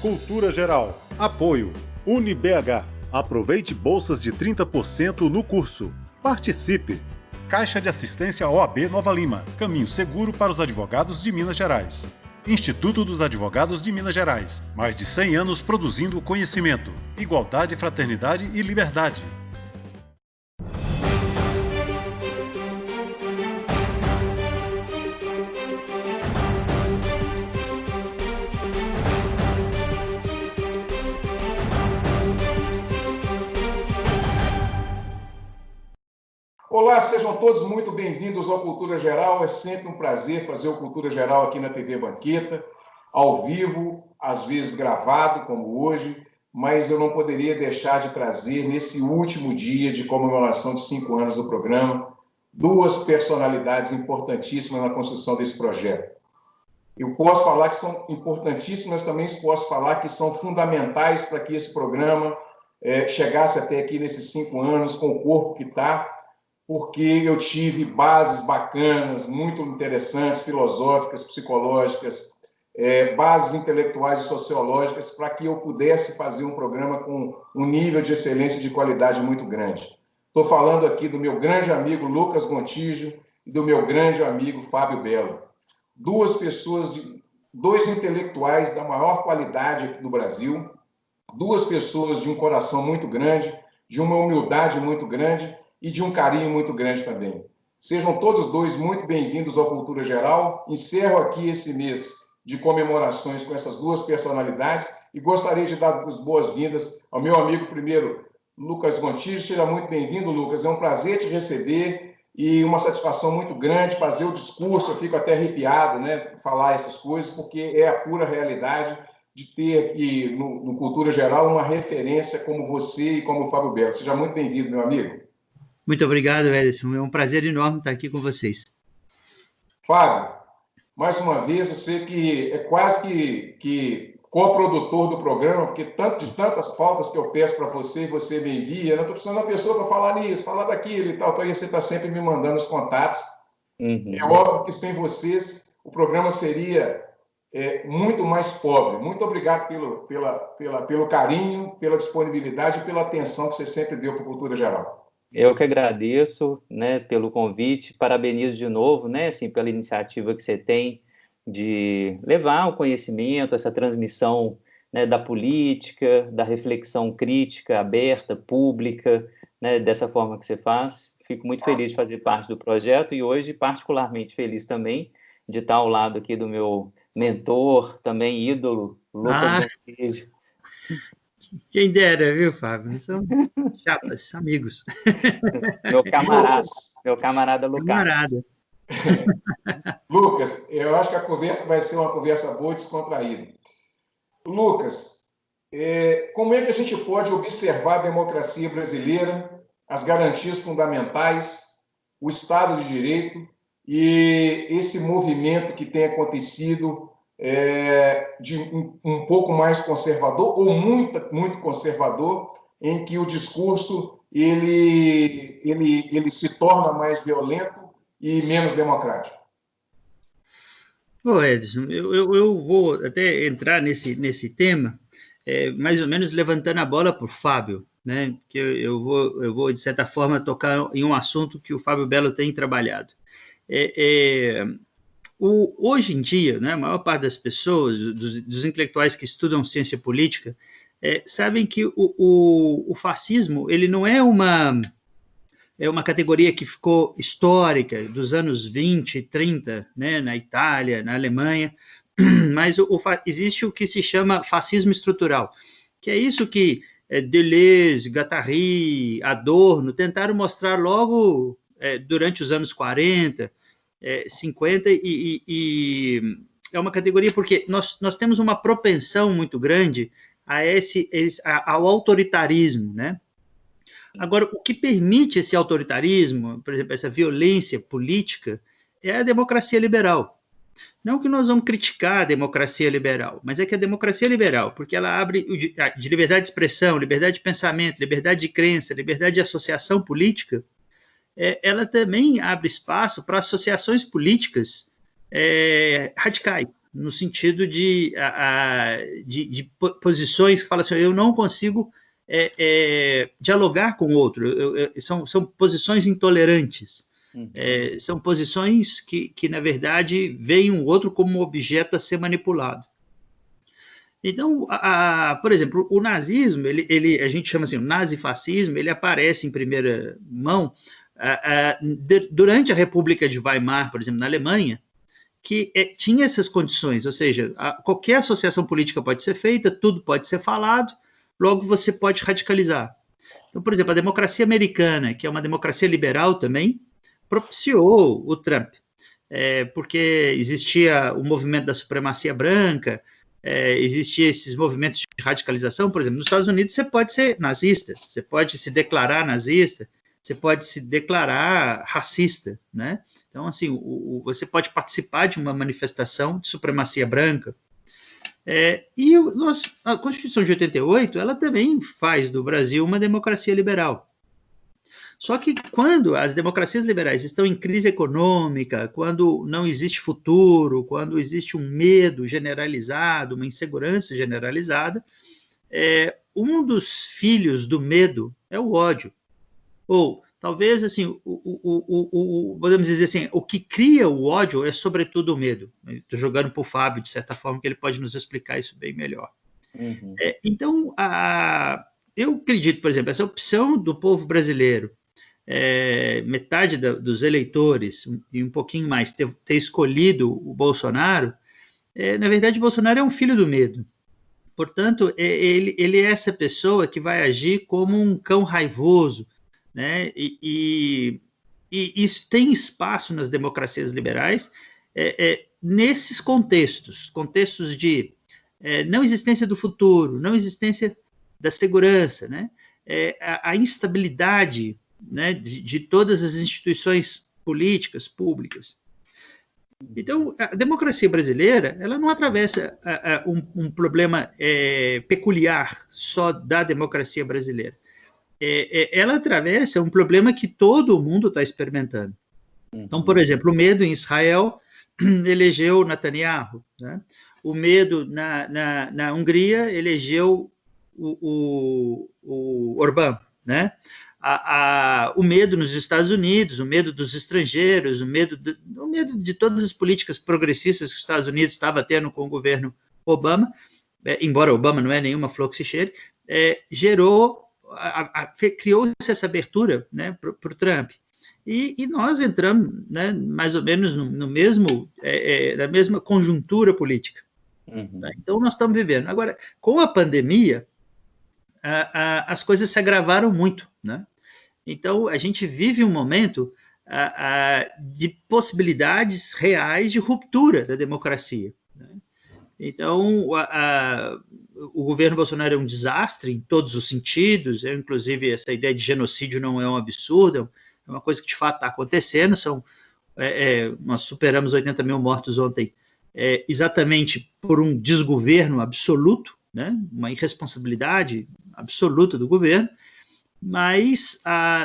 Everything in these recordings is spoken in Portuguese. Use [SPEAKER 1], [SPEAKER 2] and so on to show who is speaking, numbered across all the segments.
[SPEAKER 1] Cultura Geral. Apoio. UniBH. Aproveite bolsas de 30% no curso. Participe. Caixa de Assistência OAB Nova Lima. Caminho seguro para os advogados de Minas Gerais. Instituto dos Advogados de Minas Gerais. Mais de 100 anos produzindo conhecimento, igualdade, fraternidade e liberdade.
[SPEAKER 2] Olá, sejam todos muito bem-vindos ao Cultura Geral. É sempre um prazer fazer o Cultura Geral aqui na TV Banqueta, ao vivo, às vezes gravado, como hoje, mas eu não poderia deixar de trazer, nesse último dia de comemoração de 5 anos do programa, duas personalidades importantíssimas na construção desse projeto. Eu posso falar que são importantíssimas, também posso falar que são fundamentais para que esse programa chegasse até aqui nesses 5 anos, com o corpo que está, porque eu tive bases bacanas, muito interessantes, filosóficas, psicológicas, bases intelectuais e sociológicas, para que eu pudesse fazer um programa com um nível de excelência e de qualidade muito grande. Estou falando aqui do meu grande amigo Lucas Gontijo e do meu grande amigo Fábio Belo. Duas pessoas, dois intelectuais da maior qualidade aqui no Brasil, duas pessoas de um coração muito grande, de uma humildade muito grande, e de um carinho muito grande também. Sejam todos dois muito bem-vindos ao Cultura Geral. Encerro aqui esse mês de comemorações com essas duas personalidades e gostaria de dar as boas-vindas ao meu amigo primeiro, Lucas Gontijo. Seja muito bem-vindo, Lucas. É um prazer te receber e uma satisfação muito grande fazer o discurso. Eu fico até arrepiado, né, falar essas coisas, porque é a pura realidade de ter aqui no Cultura Geral uma referência como você e como o Fábio Belo. Seja muito bem-vindo, meu amigo.
[SPEAKER 3] Muito obrigado, Edson. É um prazer enorme estar aqui com vocês.
[SPEAKER 2] Fábio, mais uma vez, você que é quase que coprodutor do programa, porque de tantas pautas que eu peço para você e você me envia, eu não estou precisando de uma pessoa para falar nisso, falar daquilo e tal, então você está sempre me mandando os contatos. É óbvio que sem vocês o programa seria muito mais pobre. Muito obrigado pelo carinho, pela disponibilidade e pela atenção que você sempre deu para a Cultura Geral.
[SPEAKER 4] Eu que agradeço, né, pelo convite, parabenizo de novo, né, assim, pela iniciativa que você tem de levar o conhecimento, essa transmissão, né, da política, da reflexão crítica, aberta, pública, né, dessa forma que você faz. Fico muito feliz de fazer parte do projeto e hoje particularmente feliz também de estar ao lado aqui do meu mentor, também ídolo, Lucas Gontijo.
[SPEAKER 3] Quem dera, viu, Fábio? São chapas, amigos.
[SPEAKER 4] Meu camarada Lucas.
[SPEAKER 3] Camarada.
[SPEAKER 2] Lucas, eu acho que a conversa vai ser uma conversa boa e descontraída. Lucas, como é que a gente pode observar a democracia brasileira, as garantias fundamentais, o Estado de Direito e esse movimento que tem acontecido de um pouco mais conservador ou muito conservador, em que o discurso ele se torna mais violento e menos democrático?
[SPEAKER 3] Ô, Edson, eu vou até entrar nesse tema, mais ou menos levantando a bola para o Fábio, né? Que eu vou, de certa forma, tocar em um assunto que o Fábio Belo tem trabalhado. Hoje em dia, né, a maior parte das pessoas, dos intelectuais que estudam ciência política, sabem que o fascismo ele não é uma categoria que ficou histórica dos anos 20, 30, né, na Itália, na Alemanha, mas existe o que se chama fascismo estrutural, que é isso que Deleuze, Guattari, Adorno tentaram mostrar logo durante os anos 40, 50, e é uma categoria porque nós temos uma propensão muito grande ao autoritarismo, né? Agora, o que permite esse autoritarismo, por exemplo, essa violência política, é a democracia liberal. Não que nós vamos criticar a democracia liberal, mas é que a democracia liberal, porque ela abre de liberdade de expressão, liberdade de pensamento, liberdade de crença, liberdade de associação política, ela também abre espaço para associações políticas radicais, no sentido de posições que falam assim, eu não consigo dialogar com o outro, são posições intolerantes, são posições que, na verdade, veem o outro como um objeto a ser manipulado. Então, por exemplo, o nazismo, a gente chama assim, o nazifascismo, ele aparece em primeira mão durante a República de Weimar, por exemplo, na Alemanha, que tinha essas condições, ou seja, qualquer associação política pode ser feita, tudo pode ser falado, logo você pode radicalizar. Então, por exemplo, a democracia americana, que é uma democracia liberal também, propiciou o Trump, porque existia o movimento da supremacia branca, existiam esses movimentos de radicalização. Por exemplo, nos Estados Unidos você pode ser nazista, você pode se declarar nazista, você pode se declarar racista, né? Então, assim, você pode participar de uma manifestação de supremacia branca. E a Constituição de 88, ela também faz do Brasil uma democracia liberal. Só que quando as democracias liberais estão em crise econômica, quando não existe futuro, quando existe um medo generalizado, uma insegurança generalizada, um dos filhos do medo é o ódio. Ou, talvez, assim, podemos dizer assim, o que cria o ódio é, sobretudo, o medo. Estou jogando para o Fábio, de certa forma, que ele pode nos explicar isso bem melhor. Então, eu acredito, por exemplo, essa opção do povo brasileiro, metade dos eleitores e um pouquinho mais ter escolhido o Bolsonaro, na verdade, o Bolsonaro é um filho do medo. Portanto, ele é essa pessoa que vai agir como um cão raivoso, né? E isso tem espaço nas democracias liberais nesses contextos de não existência do futuro, não existência da segurança, né? A instabilidade, né, de todas as instituições políticas, públicas. Então, a democracia brasileira, ela não atravessa um problema peculiar só da democracia brasileira. Ela atravessa um problema que todo mundo está experimentando. Então, por exemplo, o medo em Israel elegeu Netanyahu, né? O medo na Hungria elegeu o Orbán, né? O medo nos Estados Unidos, o medo dos estrangeiros, o medo de todas as políticas progressistas que os Estados Unidos estava tendo com o governo Obama, embora Obama não é nenhuma flor que se cheire, criou-se essa abertura, né, para o Trump. E nós entramos, né, mais ou menos na mesma conjuntura política. Então, nós estamos vivendo. Agora, com a pandemia, as coisas se agravaram muito, né? Então, a gente vive um momento de possibilidades reais de ruptura da democracia, né? Então, o governo Bolsonaro é um desastre em todos os sentidos, inclusive essa ideia de genocídio não é um absurdo, é uma coisa que de fato está acontecendo. Nós superamos 80 mil mortos ontem, exatamente por um desgoverno absoluto, né? Uma irresponsabilidade absoluta do governo. Mas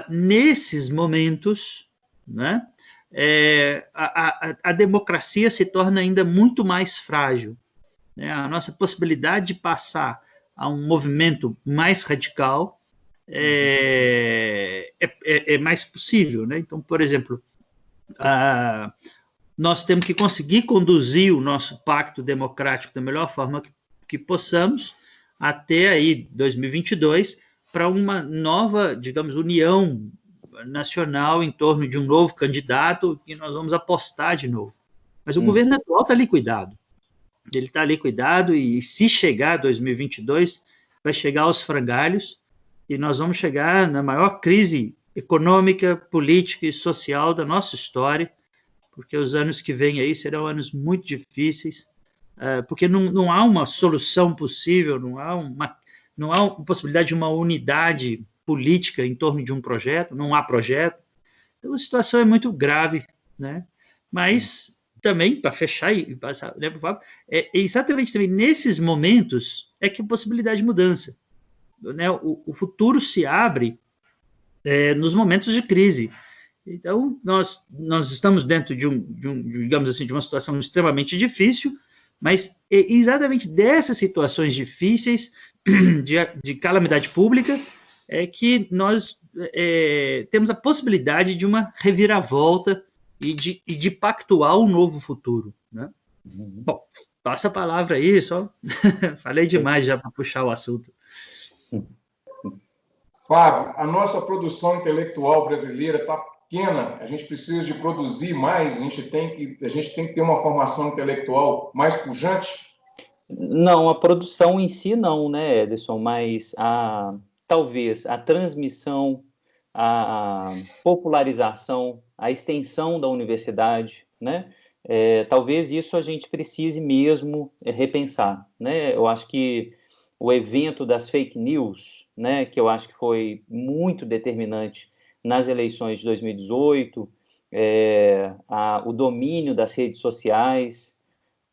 [SPEAKER 3] nesses momentos, né, a democracia se torna ainda muito mais frágil, né? A nossa possibilidade de passar a um movimento mais radical é mais possível, né? Então, por exemplo, nós temos que conseguir conduzir o nosso pacto democrático da melhor forma que possamos até aí 2022, para uma nova, digamos, união nacional em torno de um novo candidato que nós vamos apostar de novo. Mas o governo atual está liquidado. Ele está liquidado e, se chegar a 2022, vai chegar aos frangalhos e nós vamos chegar na maior crise econômica, política e social da nossa história, porque os anos que vêm aí serão anos muito difíceis, porque não há uma solução possível, não há uma possibilidade de uma unidade política em torno de um projeto, não há projeto. Então, a situação é muito grave, né? Mas também, para fechar e passar, né, exatamente também nesses momentos é que a possibilidade de mudança, né? O futuro se abre nos momentos de crise. Então, nós estamos dentro digamos assim, de uma situação extremamente difícil, Mas é exatamente dessas situações difíceis de calamidade pública é que nós temos a possibilidade de uma reviravolta e de pactuar um novo futuro, né? Bom, passa a palavra aí, só falei demais já para puxar o assunto.
[SPEAKER 2] Fábio, a nossa produção intelectual brasileira está pequena, a gente precisa de produzir mais, a gente tem que ter uma formação intelectual mais pujante?
[SPEAKER 4] Não, a produção em si não, né, Ederson, mas talvez a transmissão, a popularização, a extensão da universidade, né, talvez isso a gente precise mesmo repensar, né, eu acho que o evento das fake news, né, que eu acho que foi muito determinante nas eleições de 2018, o domínio das redes sociais,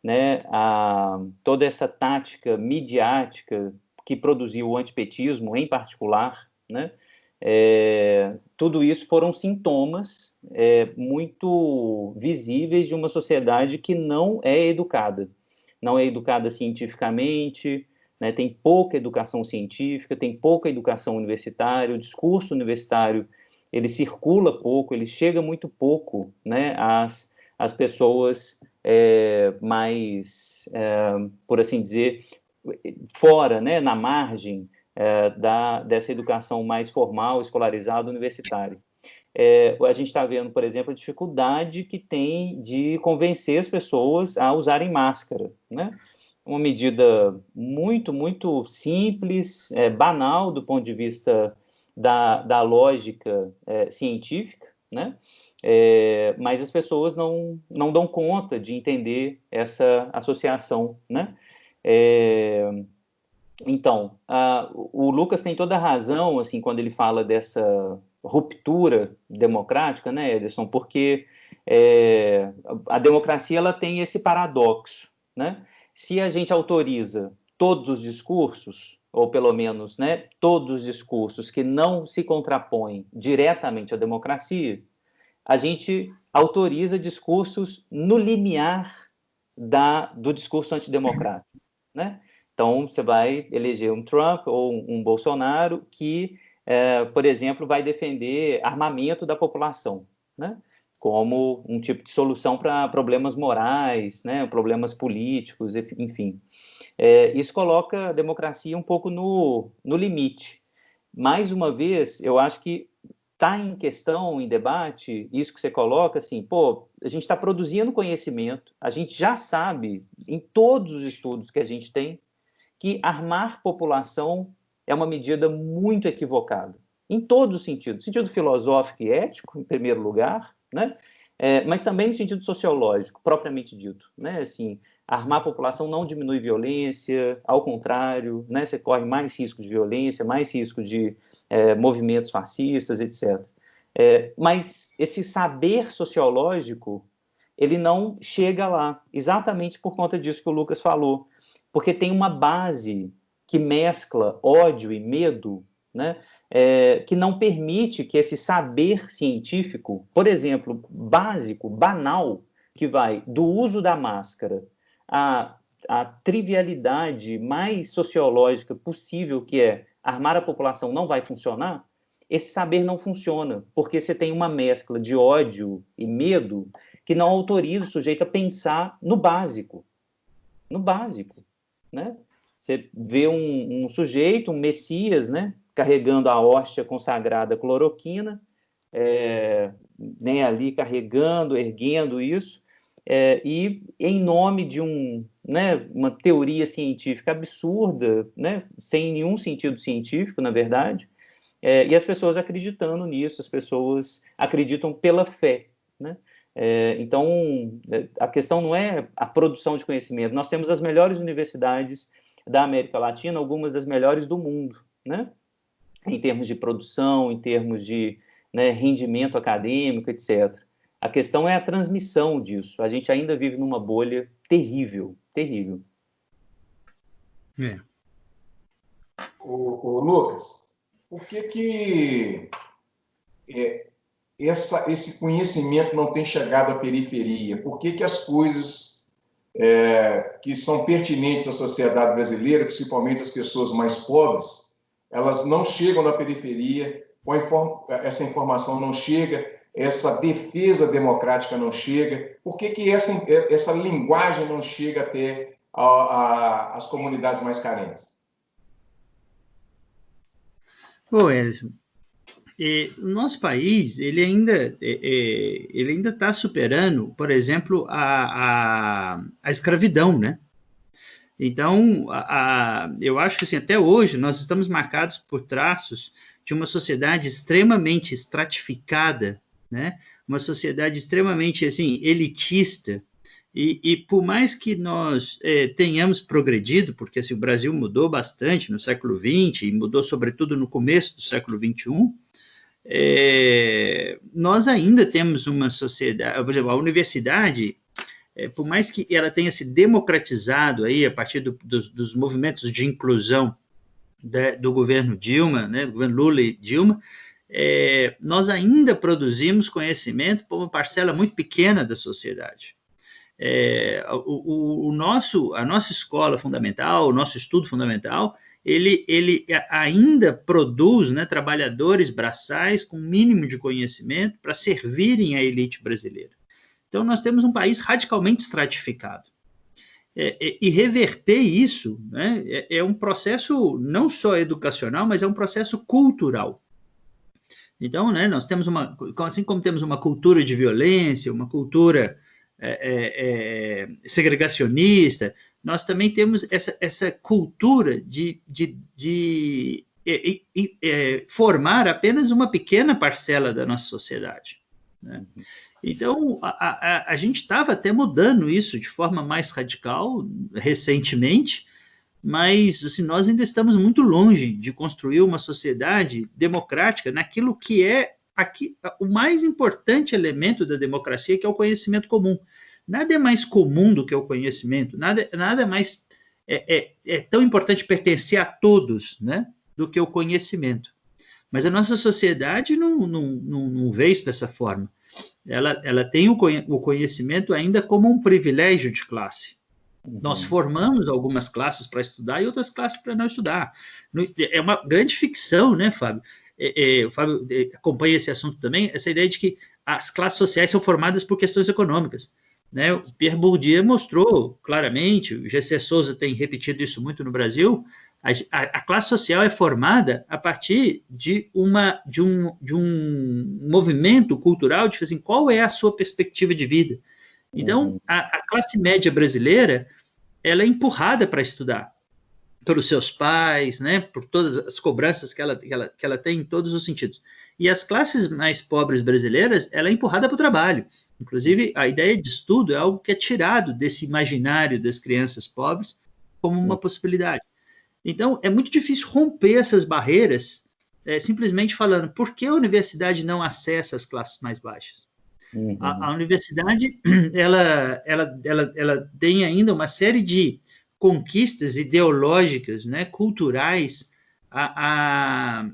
[SPEAKER 4] né, toda essa tática midiática que produziu o antipetismo em particular, né, tudo isso foram sintomas muito visíveis de uma sociedade que não é educada cientificamente, né, tem pouca educação científica, tem pouca educação universitária, o discurso universitário ele circula pouco, ele chega muito pouco, né, às pessoas mais, por assim dizer, fora, né, na margem dessa educação mais formal, escolarizada, universitária. A gente está vendo, por exemplo, a dificuldade que tem de convencer as pessoas a usarem máscara, né? Uma medida muito, muito simples, banal do ponto de vista da lógica científica, né? Mas as pessoas não dão conta de entender essa associação, né? Então, o Lucas tem toda a razão, assim, quando ele fala dessa ruptura democrática, né, Ederson? Porque a democracia ela tem esse paradoxo, né? Se a gente autoriza todos os discursos, ou pelo menos, né, todos os discursos que não se contrapõem diretamente à democracia, a gente autoriza discursos no limiar do discurso antidemocrático, né? Então, você vai eleger um Trump ou um Bolsonaro que, por exemplo, vai defender armamento da população, né? Como um tipo de solução para problemas morais, né? Problemas políticos, enfim. Isso coloca a democracia um pouco no limite. Mais uma vez, eu acho que está em questão, em debate, isso que você coloca, assim, pô, a gente está produzindo conhecimento, a gente já sabe, em todos os estudos que a gente tem, que armar população é uma medida muito equivocada, em todos os sentidos, sentido filosófico e ético, em primeiro lugar, né? Mas também no sentido sociológico, propriamente dito, né? Assim, armar a população não diminui violência, ao contrário, né? Você corre mais risco de violência, mais risco de movimentos fascistas, etc. Mas esse saber sociológico, ele não chega lá, exatamente por conta disso que o Lucas falou, porque tem uma base que mescla ódio e medo, né? Que não permite que esse saber científico, por exemplo, básico, banal, que vai do uso da máscara à trivialidade mais sociológica possível, que é armar a população não vai funcionar, esse saber não funciona, porque você tem uma mescla de ódio e medo que não autoriza o sujeito a pensar no básico, né? Você vê um sujeito, um messias, né, carregando a hóstia consagrada cloroquina, né, ali carregando, erguendo isso, e em nome de né, uma teoria científica absurda, né, sem nenhum sentido científico, na verdade, e as pessoas acreditando nisso, as pessoas acreditam pela fé, né? Então, a questão não é a produção de conhecimento. Nós temos as melhores universidades da América Latina, algumas das melhores do mundo, né? Em termos de produção, em termos de, né, rendimento acadêmico, etc. A questão é a transmissão disso. A gente ainda vive numa bolha terrível, terrível.
[SPEAKER 2] O Lucas, por que esse conhecimento não tem chegado à periferia? Por que as coisas que são pertinentes à sociedade brasileira, principalmente as pessoas mais pobres, elas não chegam na periferia, essa informação não chega, essa defesa democrática não chega. Por que essa linguagem não chega até as comunidades mais carentes?
[SPEAKER 3] Bom, Edson, o nosso país ele ainda está superando, por exemplo, a escravidão, né? Então, eu acho que assim, até hoje nós estamos marcados por traços de uma sociedade extremamente estratificada, né? Uma sociedade extremamente assim elitista. E por mais que nós tenhamos progredido, porque assim, o Brasil mudou bastante no século XX e mudou sobretudo no começo do século XXI, nós ainda temos uma sociedade, por exemplo, a universidade, por mais que ela tenha se democratizado aí a partir dos movimentos de inclusão do governo Dilma, né, do governo Lula e Dilma, nós ainda produzimos conhecimento para uma parcela muito pequena da sociedade. A nossa escola fundamental, o nosso estudo fundamental, ele ainda produz, né, trabalhadores braçais com mínimo de conhecimento para servirem à elite brasileira. Então, nós temos um país radicalmente estratificado. E reverter isso, né, é um processo não só educacional, mas é um processo cultural. Então, né, nós temos assim como temos uma cultura de violência, uma cultura segregacionista, nós também temos essa cultura de formar apenas uma pequena parcela da nossa sociedade, né? Então, a gente estava até mudando isso de forma mais radical recentemente, mas assim, nós ainda estamos muito longe de construir uma sociedade democrática naquilo que é o mais importante elemento da democracia, que é o conhecimento comum. Nada é mais comum do que o conhecimento, nada mais é tão importante pertencer a todos, né, do que o conhecimento. Mas a nossa sociedade não vê isso dessa forma. Ela tem o conhecimento ainda como um privilégio de classe. Uhum. Nós formamos algumas classes para estudar e outras classes para não estudar. É uma grande ficção, né, Fábio? O Fábio acompanha esse assunto também, essa ideia de que as classes sociais são formadas por questões econômicas, né? O Pierre Bourdieu mostrou claramente, o G.C. Souza tem repetido isso muito no Brasil, a classe social é formada a partir de um movimento cultural de assim, qual é a sua perspectiva de vida. Então, a classe média brasileira, ela é empurrada para estudar pelos seus pais, né, por todas as cobranças que ela tem em todos os sentidos. E as classes mais pobres brasileiras, ela é empurrada para o trabalho. Inclusive, a ideia de estudo é algo que é tirado desse imaginário das crianças pobres como uma possibilidade. Então, é muito difícil romper essas barreiras, simplesmente falando, por que a universidade não acessa as classes mais baixas? Uhum. A universidade, ela tem ainda uma série de conquistas ideológicas, né, culturais, a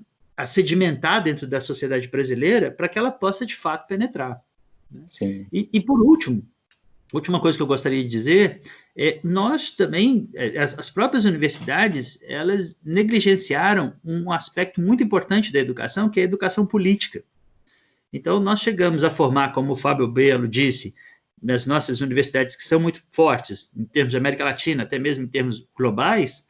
[SPEAKER 3] sedimentar dentro da sociedade brasileira para que ela possa, de fato, penetrar. Né? E, por último, a última coisa que eu gostaria de dizer nós também, as próprias universidades, elas negligenciaram um aspecto muito importante da educação, que é a educação política. Então, nós chegamos a formar, como o Fábio Belo disse, nas nossas universidades que são muito fortes, em termos de América Latina, até mesmo em termos globais,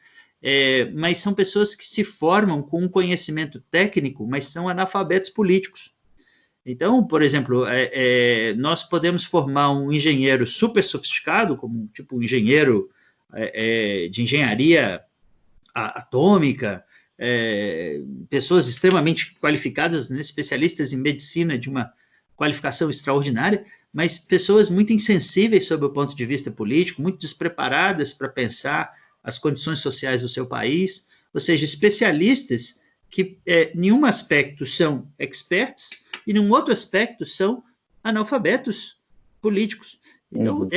[SPEAKER 3] mas são pessoas que se formam com um conhecimento técnico, mas são analfabetos políticos. Então, por exemplo, nós podemos formar um engenheiro super sofisticado, como tipo um engenheiro de engenharia atômica, pessoas extremamente qualificadas, né, especialistas em medicina de uma qualificação extraordinária, mas pessoas muito insensíveis sob o ponto de vista político, muito despreparadas para pensar as condições sociais do seu país, ou seja, especialistas que em um aspecto são experts e em um outro aspecto são analfabetos políticos. Então,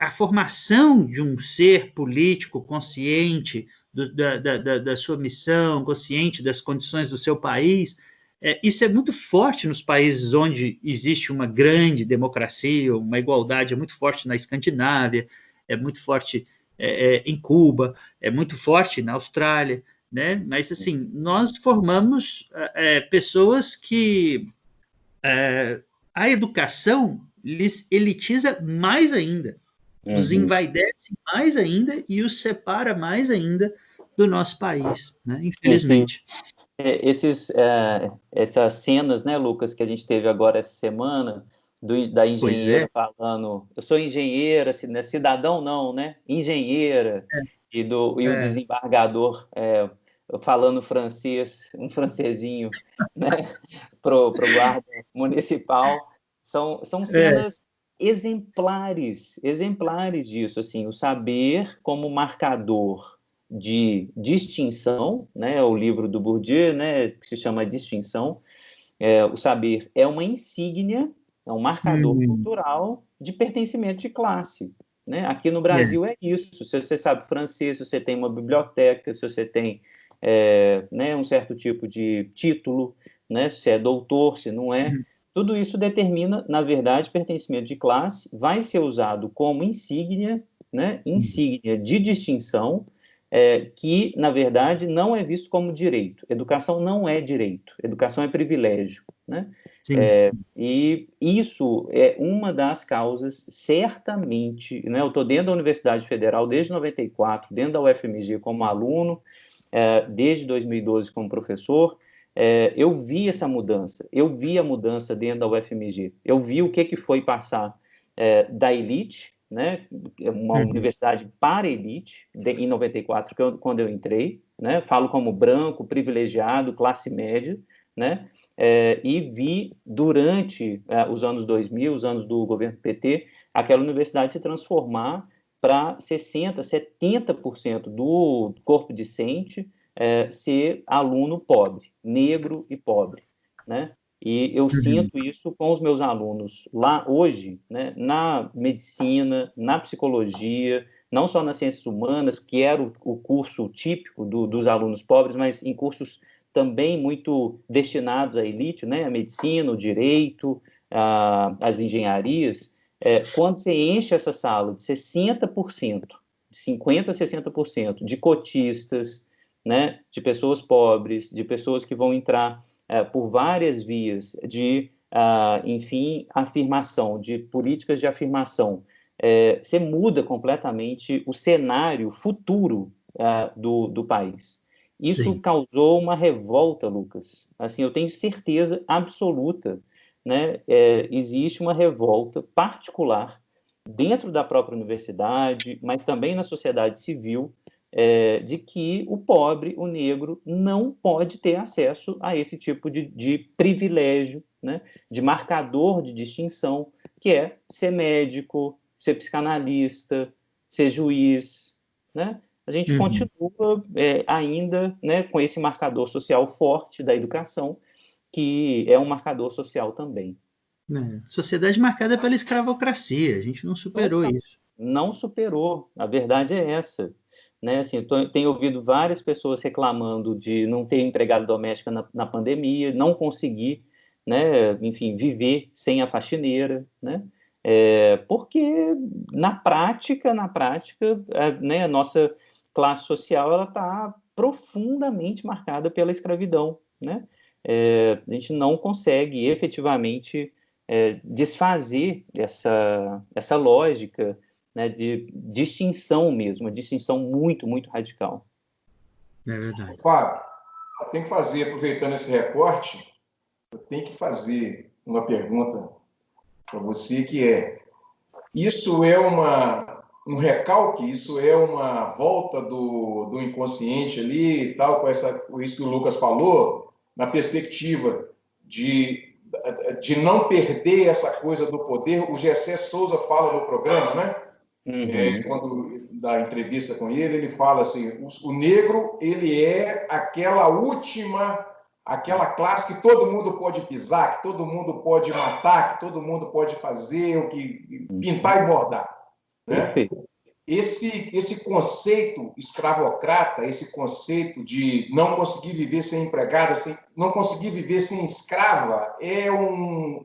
[SPEAKER 3] a formação de um ser político consciente da sua missão, consciente das condições do seu país, Isso é muito forte nos países onde existe uma grande democracia, uma igualdade, é muito forte na Escandinávia, é muito forte em Cuba, é muito forte na Austrália, né? Mas, assim, nós formamos pessoas que a educação lhes elitiza mais ainda, os envaidece mais ainda e os separa mais ainda do nosso país, né? Infelizmente.
[SPEAKER 4] Essas cenas, né, Lucas, que a gente teve agora essa semana, da engenheira falando, eu sou engenheira, né, cidadão não, né, engenheira, e o desembargador falando francês, um francesinho, né, pro guarda municipal, são cenas exemplares disso, assim, o saber como marcador de distinção, né, o livro do Bourdieu, né, que se chama Distinção, o saber é uma insígnia, é um marcador cultural de pertencimento de classe, né? Aqui no Brasil é isso. Se você sabe francês, se você tem uma biblioteca, se você tem né, um certo tipo de título, né, se você é doutor, se não é, tudo isso determina, na verdade, pertencimento de classe, vai ser usado como insígnia, né, insígnia de distinção, que, na verdade, não é visto como direito. Educação não é direito, educação é privilégio, né? E isso é uma das causas, certamente, né? Eu estou dentro da Universidade Federal desde 94, dentro da UFMG como aluno, desde 2012 como professor, eu vi essa mudança, eu vi a mudança dentro da UFMG, eu vi o que foi passar da elite, né, uma universidade para elite, em 94, quando eu entrei, né, falo como branco, privilegiado, classe média, né, e vi durante os anos 2000, os anos do governo PT, aquela universidade se transformar para 60%, 70% do corpo discente ser aluno pobre, negro e pobre, né? E eu sinto isso com os meus alunos lá hoje, né, na medicina, na psicologia, não só nas ciências humanas, que era o curso típico dos alunos pobres, mas em cursos também muito destinados à elite, né, a medicina, o direito, as engenharias. Quando você enche essa sala de 60%, de 50% a 60% de cotistas, né, de pessoas pobres, de pessoas que vão entrar por várias vias de, enfim, afirmação, de políticas de afirmação, você muda completamente o cenário futuro do país. Isso causou uma revolta, Lucas. Assim, eu tenho certeza absoluta, né? Existe uma revolta particular dentro da própria universidade, mas também na sociedade civil, de que o pobre, o negro, não pode ter acesso a esse tipo de privilégio, né, de marcador de distinção, que é ser médico, ser psicanalista, ser juiz, né? A gente continua ainda, né, com esse marcador social forte da educação, que é um marcador social também.
[SPEAKER 3] Sociedade marcada pela escravocracia, a gente não superou isso.
[SPEAKER 4] Não superou, a verdade é essa. Né, assim, tenho ouvido várias pessoas reclamando de não ter empregada doméstica na pandemia, não conseguir, né, enfim, viver sem a faxineira, né, porque na prática, né, a nossa classe social ela está profundamente marcada pela escravidão, né, a gente não consegue efetivamente desfazer essa lógica, né, de distinção mesmo, uma distinção muito, muito radical.
[SPEAKER 3] É verdade.
[SPEAKER 2] Fábio, tem que fazer, aproveitando esse recorte, eu tenho que fazer uma pergunta para você, que isso é um recalque, isso é uma volta do inconsciente ali, tal, com isso que o Lucas falou, na perspectiva de não perder essa coisa do poder. O Gessé Souza fala no programa, né? Quando da entrevista com ele fala assim: o negro ele é aquela classe que todo mundo pode pisar, que todo mundo pode matar, que todo mundo pode fazer o que pintar e bordar, né? esse conceito escravocrata, esse conceito de não conseguir viver sem empregada, não conseguir viver sem escrava, é um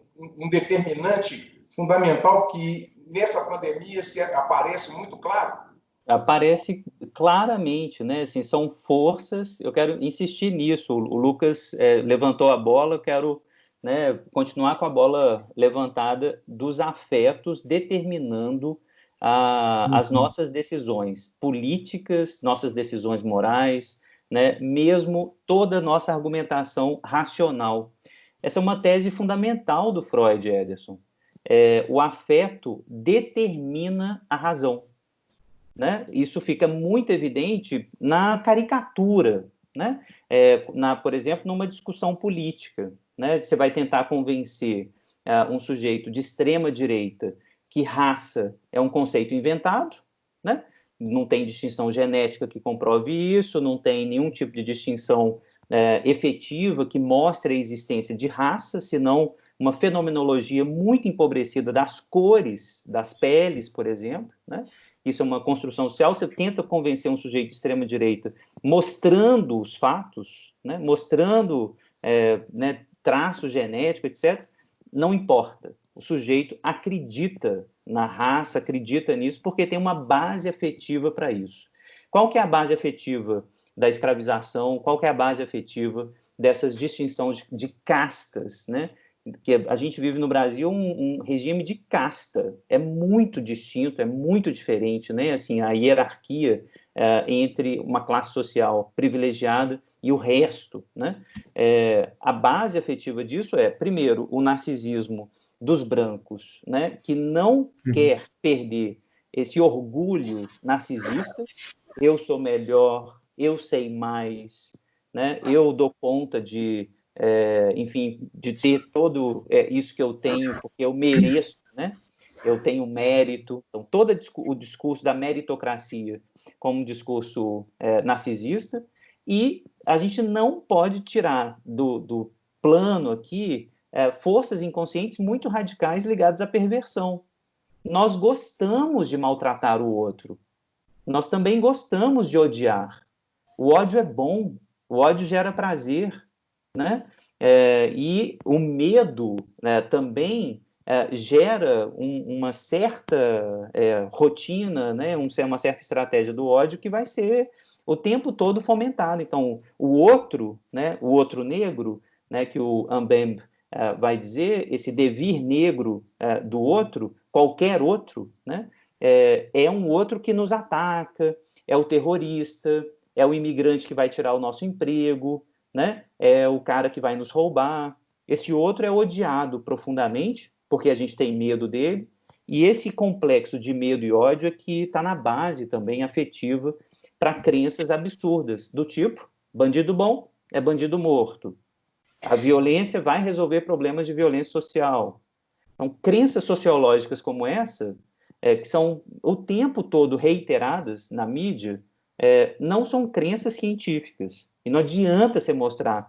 [SPEAKER 2] determinante fundamental que nessa pandemia se aparece muito claro.
[SPEAKER 4] Aparece claramente, né? Assim, são forças. Eu quero insistir nisso. O Lucas levantou a bola, eu quero, né, continuar com a bola levantada dos afetos determinando as nossas decisões políticas, nossas decisões morais, né? Mesmo toda a nossa argumentação racional. Essa é uma tese fundamental do Freud, Ederson. O afeto determina a razão. Né? Isso fica muito evidente na caricatura, né? Por exemplo, numa discussão política. Né? Você vai tentar convencer um sujeito de extrema direita que raça é um conceito inventado, né? Não tem distinção genética que comprove isso, não tem nenhum tipo de distinção efetiva que mostre a existência de raça, senão uma fenomenologia muito empobrecida das cores, das peles, por exemplo, né? Isso é uma construção social. Você tenta convencer um sujeito de extrema-direita mostrando os fatos, né? Mostrando né, traço genético, etc., não importa. O sujeito acredita na raça, acredita nisso, porque tem uma base afetiva para isso. Qual que é a base afetiva da escravização? Qual que é a base afetiva dessas distinções de castas, né? Que a gente vive no Brasil um regime de casta, é muito distinto, é muito diferente, né? Assim, a hierarquia entre uma classe social privilegiada e o resto, né? A base afetiva disso primeiro, o narcisismo dos brancos, né? Que não quer perder esse orgulho narcisista, eu sou melhor, eu sei mais, né? Eu dou conta de enfim, de ter todo isso que eu tenho, porque eu mereço, né? Eu tenho mérito. Então, todo o discurso da meritocracia como um discurso narcisista, e a gente não pode tirar do plano aqui forças inconscientes muito radicais ligadas à perversão. Nós gostamos de maltratar o outro. Nós também gostamos de odiar. O ódio é bom, o ódio gera prazer, né? E o medo, né, também gera uma certa rotina, né, uma certa estratégia do ódio que vai ser o tempo todo fomentada. Então, o outro, né, o outro negro, né, que o Mbembe vai dizer, esse devir negro do outro, qualquer outro, né, é um outro que nos ataca, é o terrorista, é o imigrante que vai tirar o nosso emprego, né? É o cara que vai nos roubar. Esse outro é odiado profundamente, porque a gente tem medo dele, e esse complexo de medo e ódio é que está na base também afetiva para crenças absurdas, do tipo, bandido bom é bandido morto. A violência vai resolver problemas de violência social. Então, crenças sociológicas como essa, que são o tempo todo reiteradas na mídia, não são crenças científicas. E não adianta você mostrar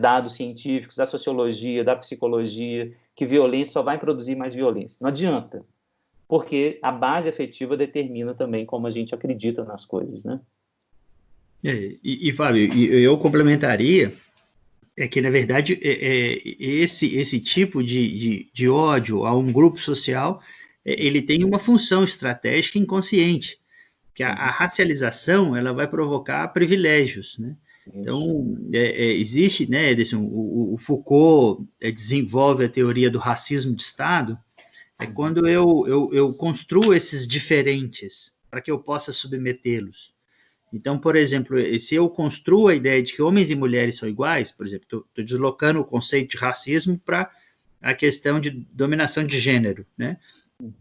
[SPEAKER 4] dados científicos da sociologia, da psicologia, que violência só vai produzir mais violência. Não adianta. Porque a base afetiva determina também como a gente acredita nas coisas, né?
[SPEAKER 3] Fábio, eu complementaria que, na verdade, esse tipo de ódio a um grupo social, ele tem uma função estratégica inconsciente, que a racialização ela vai provocar privilégios, né? Então, existe, né, o Foucault desenvolve a teoria do racismo de Estado, quando eu construo esses diferentes para que eu possa submetê-los. Então, por exemplo, se eu construo a ideia de que homens e mulheres são iguais, por exemplo, estou deslocando o conceito de racismo para a questão de dominação de gênero, né?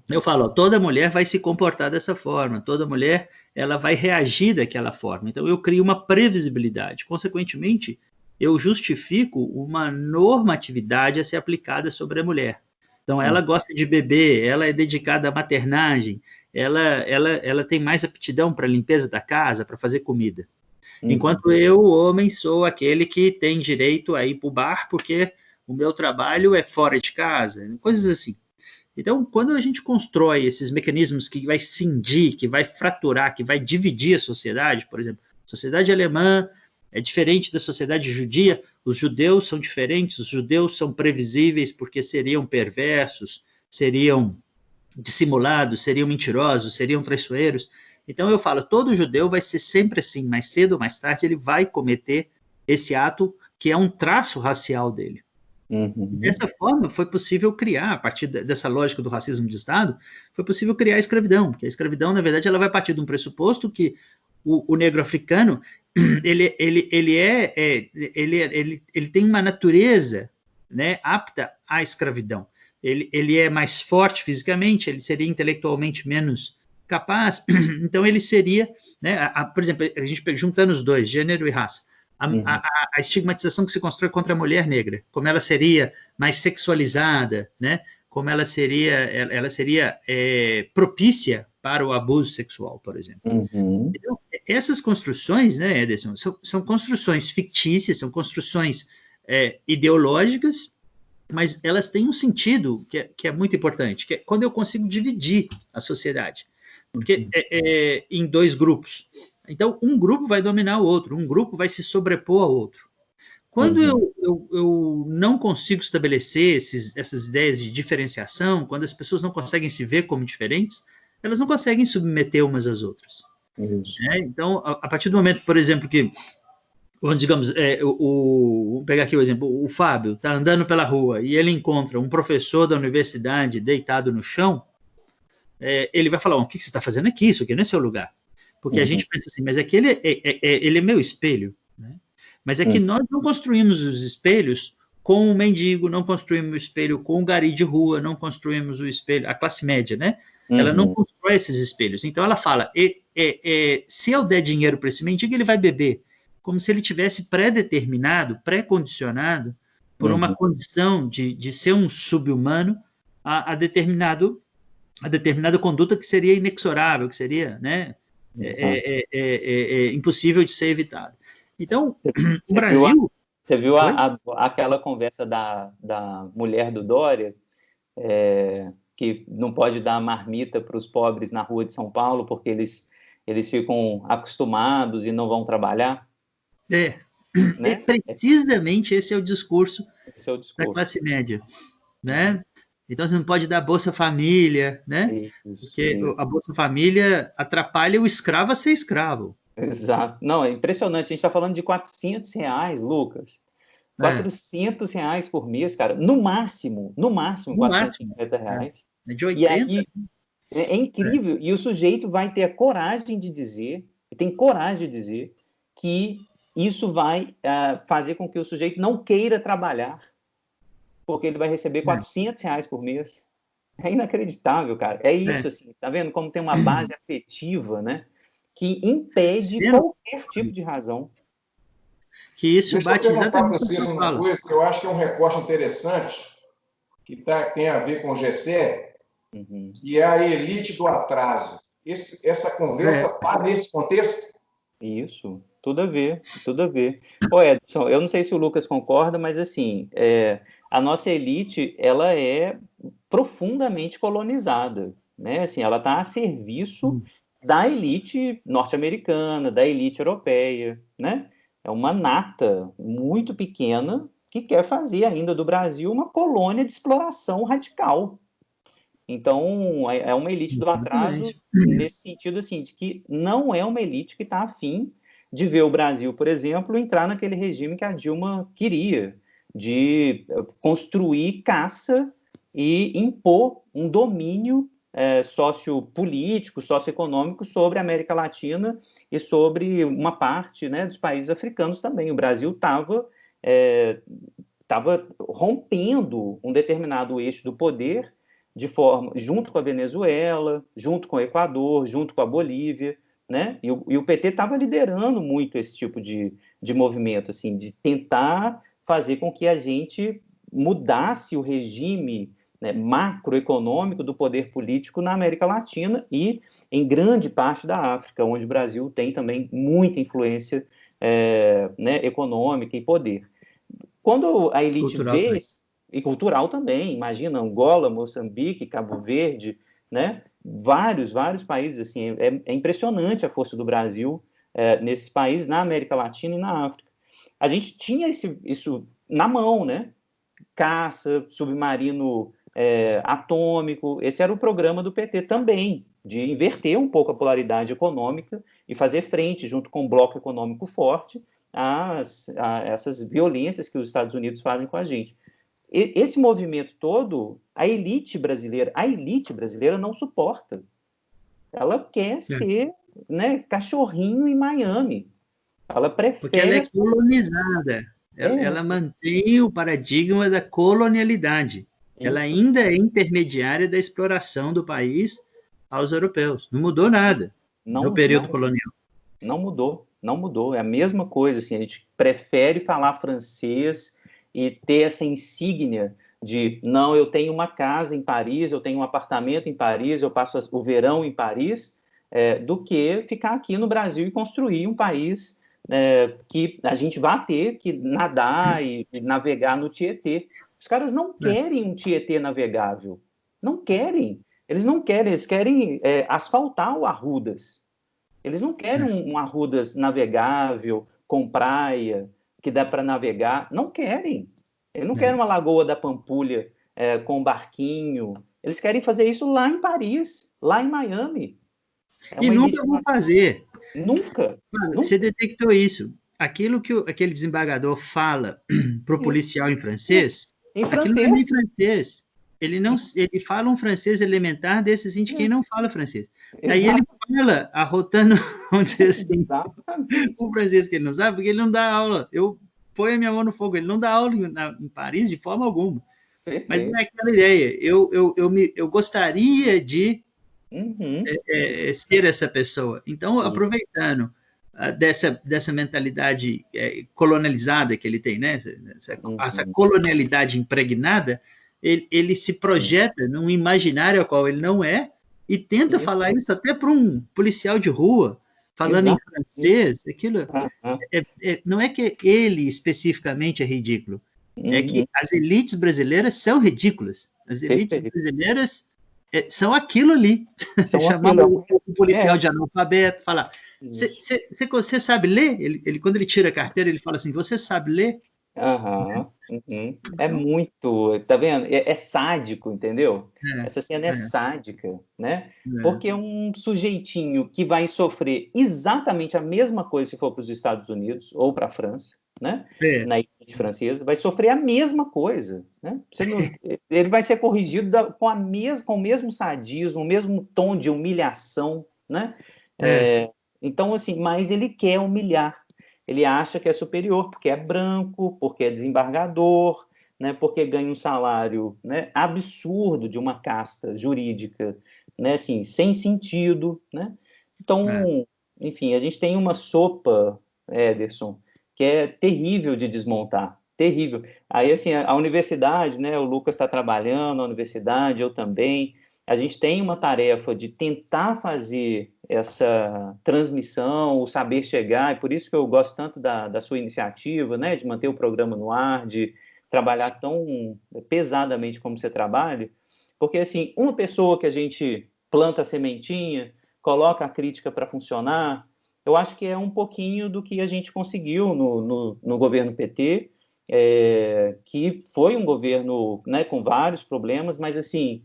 [SPEAKER 3] Eu falo, toda mulher vai se comportar dessa forma, toda mulher ela vai reagir daquela forma. Então, eu crio uma previsibilidade. Consequentemente, eu justifico uma normatividade a ser aplicada sobre a mulher. Então, ela gosta de beber, ela é dedicada à maternagem, ela tem mais aptidão para a limpeza da casa, para fazer comida. Enquanto eu, homem, sou aquele que tem direito a ir para o bar porque o meu trabalho é fora de casa, coisas assim. Então, quando a gente constrói esses mecanismos que vai cindir, que vai fraturar, que vai dividir a sociedade, por exemplo, a sociedade alemã é diferente da sociedade judia, os judeus são diferentes, os judeus são previsíveis porque seriam perversos, seriam dissimulados, seriam mentirosos, seriam traiçoeiros. Então eu falo, todo judeu vai ser sempre assim, mais cedo ou mais tarde ele vai cometer esse ato que é um traço racial dele. Dessa forma, foi possível criar, a partir dessa lógica do racismo de Estado, foi possível criar a escravidão, porque a escravidão, na verdade, ela vai partir de um pressuposto que o negro africano, ele tem uma natureza, né, apta à escravidão. Ele é mais forte fisicamente, ele seria intelectualmente menos capaz, então ele seria, né, por exemplo, a gente juntando os dois, gênero e raça, a estigmatização que se constrói contra a mulher negra, como ela seria mais sexualizada, né, como ela seria propícia para o abuso sexual, por exemplo. Então, essas construções, né, Ederson, são construções fictícias, são construções ideológicas, mas elas têm um sentido que é muito importante, que é quando eu consigo dividir a sociedade, porque em dois grupos. Então, um grupo vai dominar o outro, um grupo vai se sobrepor ao outro. Quando eu não consigo estabelecer essas ideias de diferenciação, quando as pessoas não conseguem se ver como diferentes, elas não conseguem submeter umas às outras. Então, a partir do momento, por exemplo, que, digamos, vou pegar aqui o exemplo, o Fábio está andando pela rua e ele encontra um professor da universidade deitado no chão, ele vai falar, o que você está fazendo aqui? Isso aqui não é seu lugar. Porque a gente pensa assim, mas aqui ele é meu espelho, né? Mas é que nós não construímos os espelhos com o mendigo, não construímos o espelho com o gari de rua, não construímos o espelho, a classe média, né? Ela não constrói esses espelhos. Então ela fala, se eu der dinheiro para esse mendigo, ele vai beber. Como se ele tivesse pré-determinado, pré-condicionado, por uma condição de ser um sub-humano a determinada conduta que seria inexorável, que seria, né, impossível de ser evitada. Então, o Brasil...
[SPEAKER 4] Você viu aquela conversa da mulher do Dória, que não pode dar marmita para os pobres na rua de São Paulo porque eles ficam acostumados e não vão trabalhar?
[SPEAKER 3] Né? Precisamente esse é o discurso da classe média, né? Então você não pode dar Bolsa Família, né? Porque a Bolsa Família atrapalha o escravo a ser escravo.
[SPEAKER 4] Exato. Não, é impressionante. A gente está falando de R$400, Lucas. R$400 por mês, cara. No máximo R$450.
[SPEAKER 3] De 80.
[SPEAKER 4] E aí, é incrível. E o sujeito vai ter a coragem de dizer, que isso vai fazer com que o sujeito não queira trabalhar, porque ele vai receber R$400 por mês. É inacreditável, cara. É isso, assim. Tá vendo como tem uma base afetiva, né? Que impede qualquer tipo de razão.
[SPEAKER 3] Que isso bate exatamente
[SPEAKER 2] para vocês uma coisa que eu acho que é um recorte interessante, que tem a ver com o GCE, que é a elite do atraso. Essa conversa está nesse contexto?
[SPEAKER 4] Isso, tudo a ver, tudo a ver. Ô Edson, eu não sei se o Lucas concorda, mas assim, a nossa elite, ela é profundamente colonizada, né? Assim, ela está a serviço da elite norte-americana, da elite europeia, né? É uma nata muito pequena que quer fazer ainda do Brasil uma colônia de exploração radical. Então, é uma elite do atraso nesse sentido, assim, de que não é uma elite que está afim de ver o Brasil, por exemplo, entrar naquele regime que a Dilma queria, de construir caça e impor um domínio sociopolítico, socioeconômico sobre a América Latina e sobre uma parte, né, dos países africanos também. O Brasil estava rompendo um determinado eixo do poder junto com a Venezuela, junto com o Equador, junto com a Bolívia, né? E o PT estava liderando muito esse tipo de movimento, assim, de tentar fazer com que a gente mudasse o regime, né, macroeconômico do poder político na América Latina e em grande parte da África, onde o Brasil tem também muita influência né, econômica e poder. Quando a elite e cultural também. Imagina Angola, Moçambique, Cabo Verde, né? Vários países, assim, é impressionante a força do Brasil nesses países, na América Latina e na África. A gente tinha isso na mão, né? Caça, submarino atômico, esse era o programa do PT também, de inverter um pouco a polaridade econômica e fazer frente, junto com um bloco econômico forte, a essas violências que os Estados Unidos fazem com a gente. Esse movimento todo, a elite brasileira não suporta. Ela quer ser, né, cachorrinho em Miami. Ela prefere...
[SPEAKER 3] Porque ela é colonizada. Ela mantém o paradigma da colonialidade. Ela ainda é intermediária da exploração do país aos europeus. Não mudou nada no período colonial.
[SPEAKER 4] Não mudou. É a mesma coisa. Assim, a gente prefere falar francês e ter essa insígnia de, não, eu tenho uma casa em Paris, eu tenho um apartamento em Paris, eu passo o verão em Paris, do que ficar aqui no Brasil e construir um país que a gente vai ter que nadar e navegar no Tietê. Os caras não querem um Tietê navegável. Não querem. Eles querem asfaltar o Arrudas. Eles não querem um Arrudas navegável, com praia, que dá para navegar. Não querem. Eles não querem uma Lagoa da Pampulha com um barquinho. Eles querem fazer isso lá em Paris, lá em Miami.
[SPEAKER 3] E nunca vão fazer.
[SPEAKER 4] Nunca.
[SPEAKER 3] Você detectou isso. Aquilo que aquele desembargador fala para o policial em francês, aquilo não é nem francês. Ele fala um francês elementar desses de quem não fala francês. Aí ele fala, arrotando, vamos dizer assim, o francês que ele não sabe, porque ele não dá aula. Eu ponho a minha mão no fogo, ele não dá aula em Paris de forma alguma. Mas não é aquela ideia. Eu gostaria de ser essa pessoa. Então, aproveitando dessa mentalidade colonializada que ele tem, né? Essa colonialidade impregnada, ele se projeta num imaginário ao qual ele não é e tenta falar isso até para um policial de rua, falando em francês. Aquilo não é que ele especificamente é ridículo, é que as elites brasileiras são ridículas. As elites brasileiras são aquilo ali. Chamar o policial de analfabeto, falar: você sabe ler? Quando ele tira a carteira, ele fala assim: você sabe ler?
[SPEAKER 4] É muito, tá vendo? É sádico, entendeu? Essa cena é sádica, né? Porque é um sujeitinho que vai sofrer exatamente a mesma coisa se for para os Estados Unidos ou para a França, né? Na elite francesa, vai sofrer a mesma coisa, né? Ele vai ser corrigido com o mesmo sadismo, o mesmo tom de humilhação, né? Então, assim, mas ele quer humilhar. Ele acha que é superior porque é branco, porque é desembargador, né, porque ganha um salário, né, absurdo de uma casta jurídica, né, assim, sem sentido, né? Então, enfim, a gente tem uma sopa, Ederson, que é terrível de desmontar, terrível. Aí, assim, a universidade, né, o Lucas está trabalhando na universidade, eu também. A gente tem uma tarefa de tentar fazer essa transmissão, o saber chegar, e por isso que eu gosto tanto da sua iniciativa, né, de manter o programa no ar, de trabalhar tão pesadamente como você trabalha, porque, assim, uma pessoa que a gente planta a sementinha, coloca a crítica para funcionar, eu acho que é um pouquinho do que a gente conseguiu no governo PT, que foi um governo, né, com vários problemas, mas, assim,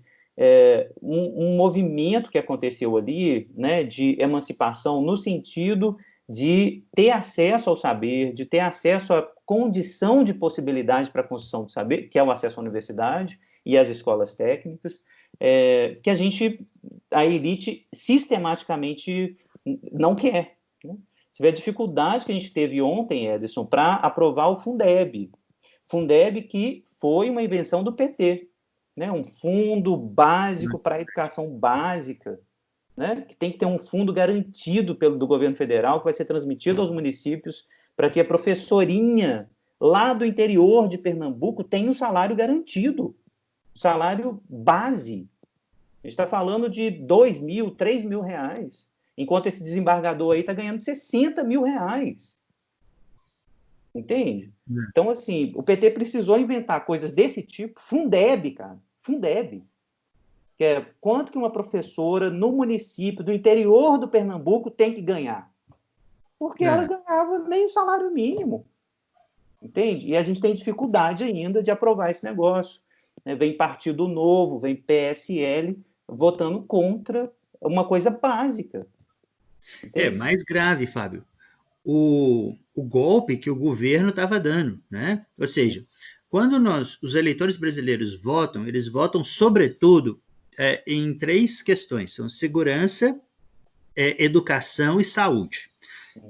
[SPEAKER 4] um movimento que aconteceu ali, né, de emancipação no sentido de ter acesso ao saber, de ter acesso à condição de possibilidade para a construção do saber, que é o acesso à universidade e às escolas técnicas, que a elite sistematicamente não quer, né? Você vê a dificuldade que a gente teve ontem, Ederson, para aprovar o Fundeb. Fundeb que foi uma invenção do PT, né? Um fundo básico para a educação básica, né? Que tem que ter um fundo garantido do governo federal, que vai ser transmitido aos municípios, para que a professorinha lá do interior de Pernambuco tenha um salário garantido, salário base. A gente está falando de 2 mil, 3 mil reais, enquanto esse desembargador aí está ganhando 60 mil reais. Entende? Então, assim, o PT precisou inventar coisas desse tipo. Fundeb, cara. Fundeb. Que é quanto que uma professora no município do interior do Pernambuco tem que ganhar? Porque ela ganhava nem o salário mínimo. Entende? E a gente tem dificuldade ainda de aprovar esse negócio. Vem Partido Novo, vem PSL votando contra uma coisa básica. Entende?
[SPEAKER 3] Mais grave, Fábio, o golpe que o governo estava dando, né? Ou seja, quando os eleitores brasileiros votam, eles votam sobretudo em 3 questões: são segurança, educação e saúde.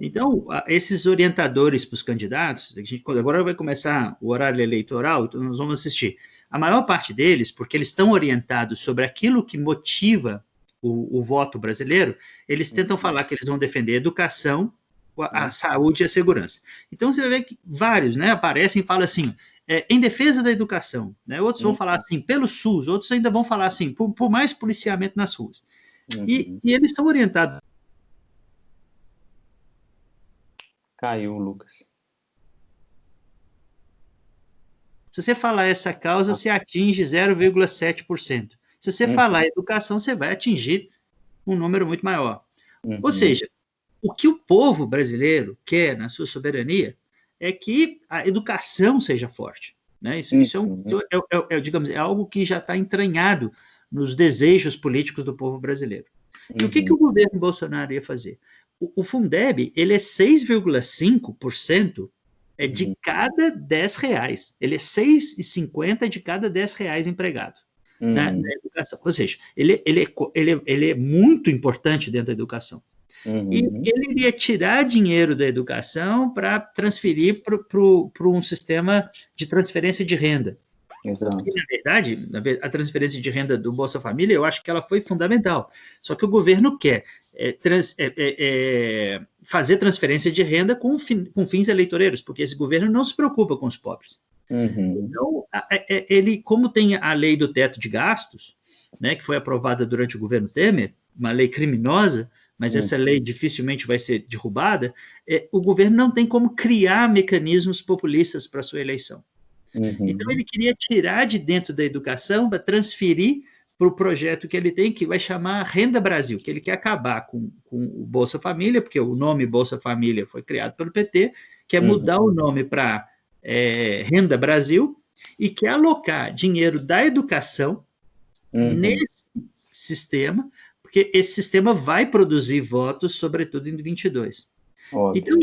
[SPEAKER 3] Então, esses orientadores para os candidatos, agora vai começar o horário eleitoral, então nós vamos assistir. A maior parte deles, porque eles estão orientados sobre aquilo que motiva o voto brasileiro, eles tentam falar que eles vão defender a educação, a saúde e a segurança. Então, você vai ver que vários, né, aparecem e falam assim, em defesa da educação, né? Outros vão falar assim, pelo SUS, outros ainda vão falar assim, por mais policiamento nas ruas. E eles são orientados.
[SPEAKER 4] Caiu, Lucas.
[SPEAKER 3] Se você falar essa causa, você atinge 0,7%. Se você falar educação, você vai atingir um número muito maior. Ou seja, o que o povo brasileiro quer na sua soberania é que a educação seja forte, né? Isso digamos, é algo que já está entranhado nos desejos políticos do povo brasileiro. E o que o governo Bolsonaro ia fazer? O Fundeb, ele é 6,5% de cada R$10. Ele é 6,50 de cada R$10 empregado na educação. Ou seja, ele é muito importante dentro da educação. E ele iria tirar dinheiro da educação para transferir para um sistema de transferência de renda.
[SPEAKER 4] Exato.
[SPEAKER 3] E, na verdade, a transferência de renda do Bolsa Família, eu acho que ela foi fundamental. Só que o governo quer fazer transferência de renda com fins eleitoreiros, porque esse governo não se preocupa com os pobres. Então, ele, como tem a lei do teto de gastos, né, que foi aprovada durante o governo Temer, uma lei criminosa, mas essa lei dificilmente vai ser derrubada, o governo não tem como criar mecanismos populistas para a sua eleição. Então, ele queria tirar de dentro da educação para transferir para o projeto que ele tem, que vai chamar Renda Brasil, que ele quer acabar com o Bolsa Família, porque o nome Bolsa Família foi criado pelo PT, quer mudar o nome para Renda Brasil e quer alocar dinheiro da educação nesse sistema, porque esse sistema vai produzir votos, sobretudo em 22. Então,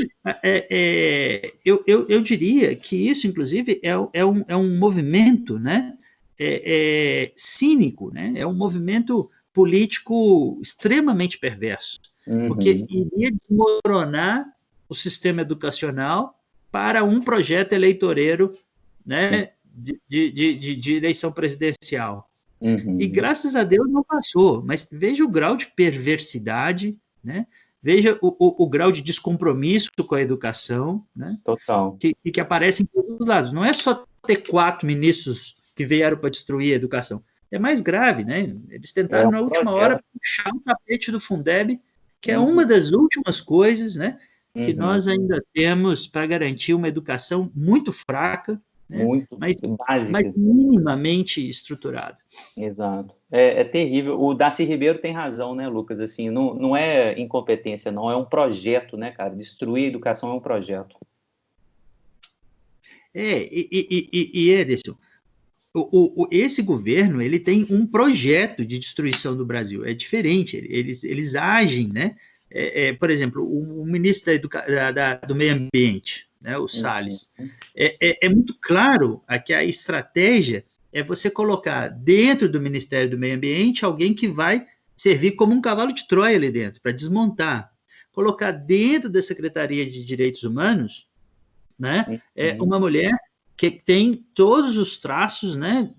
[SPEAKER 3] eu diria que isso, inclusive, é um movimento, né, cínico, né, é um movimento político extremamente perverso, porque iria desmoronar o sistema educacional para um projeto eleitoreiro, né, de eleição presidencial. E, graças a Deus, não passou, mas veja o grau de perversidade, né? Veja o grau de descompromisso com a educação, né?
[SPEAKER 4] Total.
[SPEAKER 3] Que aparece em todos os lados. Não é só ter 4 ministros que vieram para destruir a educação. É mais grave, né? Eles tentaram, na última hora, puxar o tapete do Fundeb, que é uma das últimas coisas, né, que nós ainda temos para garantir uma educação muito fraca, né, mas minimamente estruturada.
[SPEAKER 4] Exato. É terrível. O Darcy Ribeiro tem razão, né, Lucas? Assim, não é incompetência, não. É um projeto, né, cara? Destruir a educação é um projeto.
[SPEAKER 3] Ederson, esse governo, ele tem um projeto de destruição do Brasil. É diferente. Eles agem, né? Por exemplo, o ministro do Meio Ambiente, né, o Salles, é muito claro que a estratégia é você colocar dentro do Ministério do Meio Ambiente alguém que vai servir como um cavalo de Troia ali dentro, para desmontar. Colocar dentro da Secretaria de Direitos Humanos, né, uma mulher que tem todos os traços, né,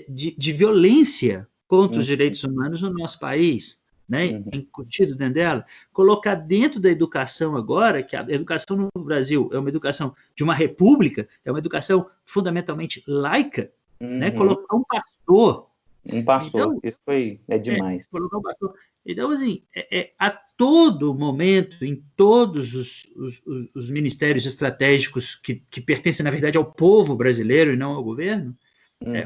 [SPEAKER 3] de violência contra os direitos humanos no nosso país, né, incutido dentro dela. Colocar dentro da educação agora, que a educação no Brasil é uma educação de uma república, é uma educação fundamentalmente laica, né, colocar um pastor.
[SPEAKER 4] Então, isso é demais.
[SPEAKER 3] Colocar um pastor. Então, assim, a todo momento, em todos os ministérios estratégicos que pertencem, na verdade, ao povo brasileiro e não ao governo,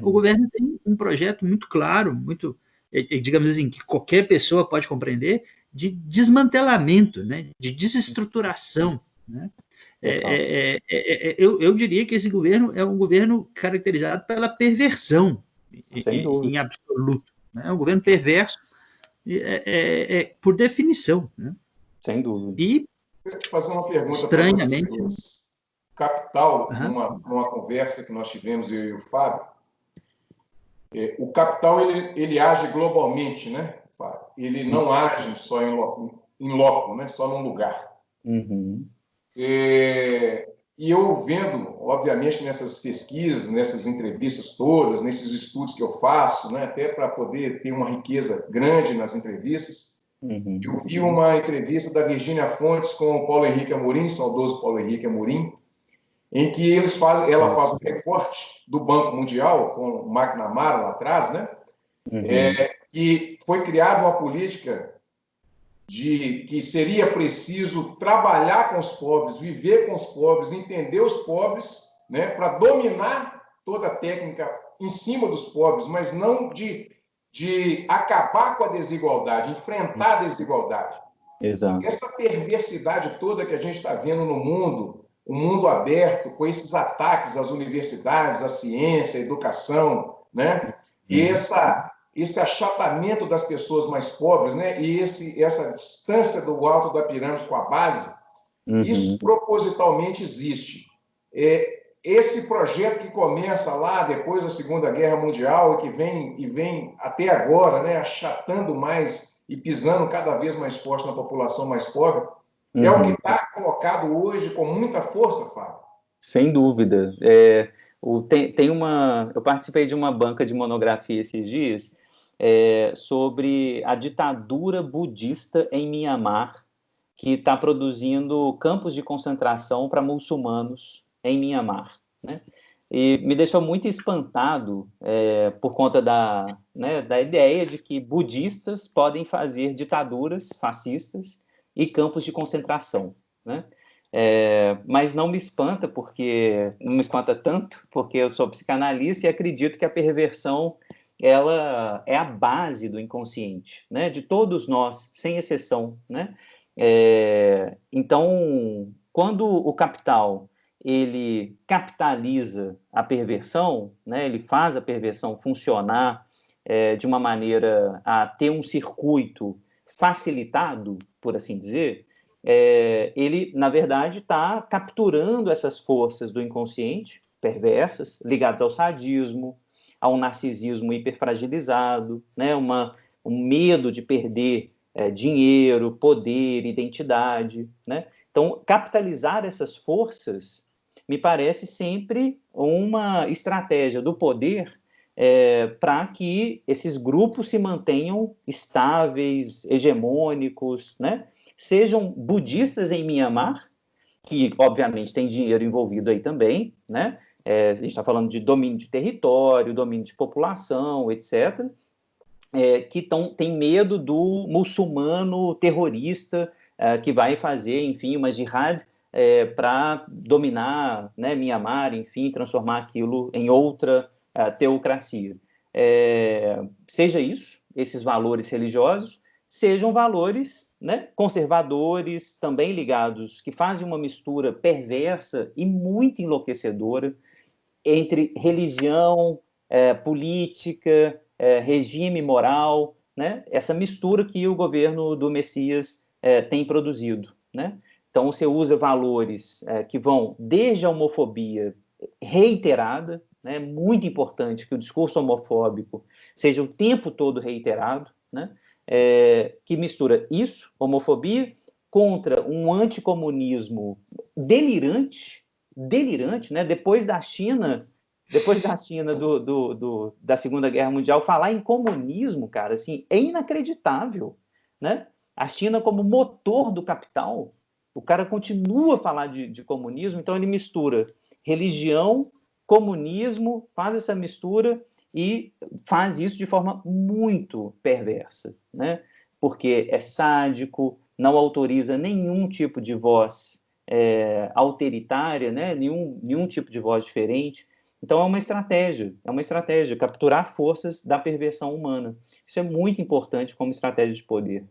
[SPEAKER 3] o governo tem um projeto muito claro, muito, digamos assim, que qualquer pessoa pode compreender, de desmantelamento, né, de desestruturação. Né? Eu diria que esse governo é um governo caracterizado pela perversão,
[SPEAKER 4] Sem dúvida.
[SPEAKER 3] em absoluto. Né? É um governo perverso, por definição. Né?
[SPEAKER 4] Sem dúvida.
[SPEAKER 3] E,
[SPEAKER 2] Deixa eu te fazer uma pergunta para vocês
[SPEAKER 3] estranhamente,
[SPEAKER 2] dois. Capital,
[SPEAKER 3] uhum,
[SPEAKER 2] numa conversa que nós tivemos, eu e o Fábio, o capital ele age globalmente, né, Fábio? Ele não age só em loco, né, só num lugar.
[SPEAKER 4] Uhum.
[SPEAKER 2] E eu vendo, obviamente, nessas pesquisas, nessas entrevistas todas, nesses estudos que eu faço, né, até para poder ter uma riqueza grande nas entrevistas, eu vi uma entrevista da Virgínia Fontes com o Paulo Henrique Amorim, saudoso Paulo Henrique Amorim, em que ela faz um recorte do Banco Mundial, com o McNamara lá atrás, né, que foi criada uma política de que seria preciso trabalhar com os pobres, viver com os pobres, entender os pobres, né, para dominar toda a técnica em cima dos pobres, mas não de acabar com a desigualdade, enfrentar a desigualdade.
[SPEAKER 4] Exato.
[SPEAKER 2] Essa perversidade toda que a gente está vendo no mundo, o mundo aberto, com esses ataques às universidades, à ciência, à educação, né? E esse achatamento das pessoas mais pobres, né? E essa distância do alto da pirâmide com a base, isso propositalmente existe. Esse projeto que começa lá depois da Segunda Guerra Mundial e vem até agora, né? Achatando mais e pisando cada vez mais forte na população mais pobre, é o que está colocado hoje com muita força, Fábio.
[SPEAKER 4] Sem dúvida. Eu participei de uma banca de monografia esses dias sobre a ditadura budista em Mianmar, que está produzindo campos de concentração para muçulmanos em Mianmar. Né? E me deixou muito espantado por conta da ideia de que budistas podem fazer ditaduras fascistas e campos de concentração. Né? Mas não me espanta tanto, porque eu sou psicanalista e acredito que a perversão ela é a base do inconsciente, né? De todos nós, sem exceção. Né? Então, quando o capital ele capitaliza a perversão, né? Ele faz a perversão funcionar de uma maneira a ter um circuito facilitado, por assim dizer, ele, na verdade, está capturando essas forças do inconsciente, perversas, ligadas ao sadismo, a um narcisismo hiperfragilizado, né? Um medo de perder dinheiro, poder, identidade. Né? Então, capitalizar essas forças me parece sempre uma estratégia do poder para que esses grupos se mantenham estáveis, hegemônicos, né? Sejam budistas em Mianmar, que obviamente tem dinheiro envolvido aí também, né? A gente está falando de domínio de território, domínio de população, etc., que tem medo do muçulmano terrorista que vai fazer, enfim, uma jihad para dominar, né, Mianmar, enfim, transformar aquilo em outra teocracia. Seja isso, esses valores religiosos, sejam valores, né, conservadores, também ligados, que fazem uma mistura perversa e muito enlouquecedora entre religião, política, regime moral, né? Essa mistura que o governo do Messias tem produzido. Né? Então, você usa valores que vão desde a homofobia reiterada, né? Muito importante que o discurso homofóbico seja o tempo todo reiterado, né? Que mistura isso, homofobia, contra um anticomunismo delirante, né? Depois da China da Segunda Guerra Mundial, falar em comunismo, cara, assim, é inacreditável, né? A China como motor do capital, o cara continua a falar de comunismo, então ele mistura religião, comunismo, faz essa mistura e faz isso de forma muito perversa, né? porque é sádico, não autoriza nenhum tipo de voz autoritária, né? Nenhum tipo de voz diferente. Então, é uma estratégia, capturar forças da perversão humana. Isso é muito importante como estratégia de poder.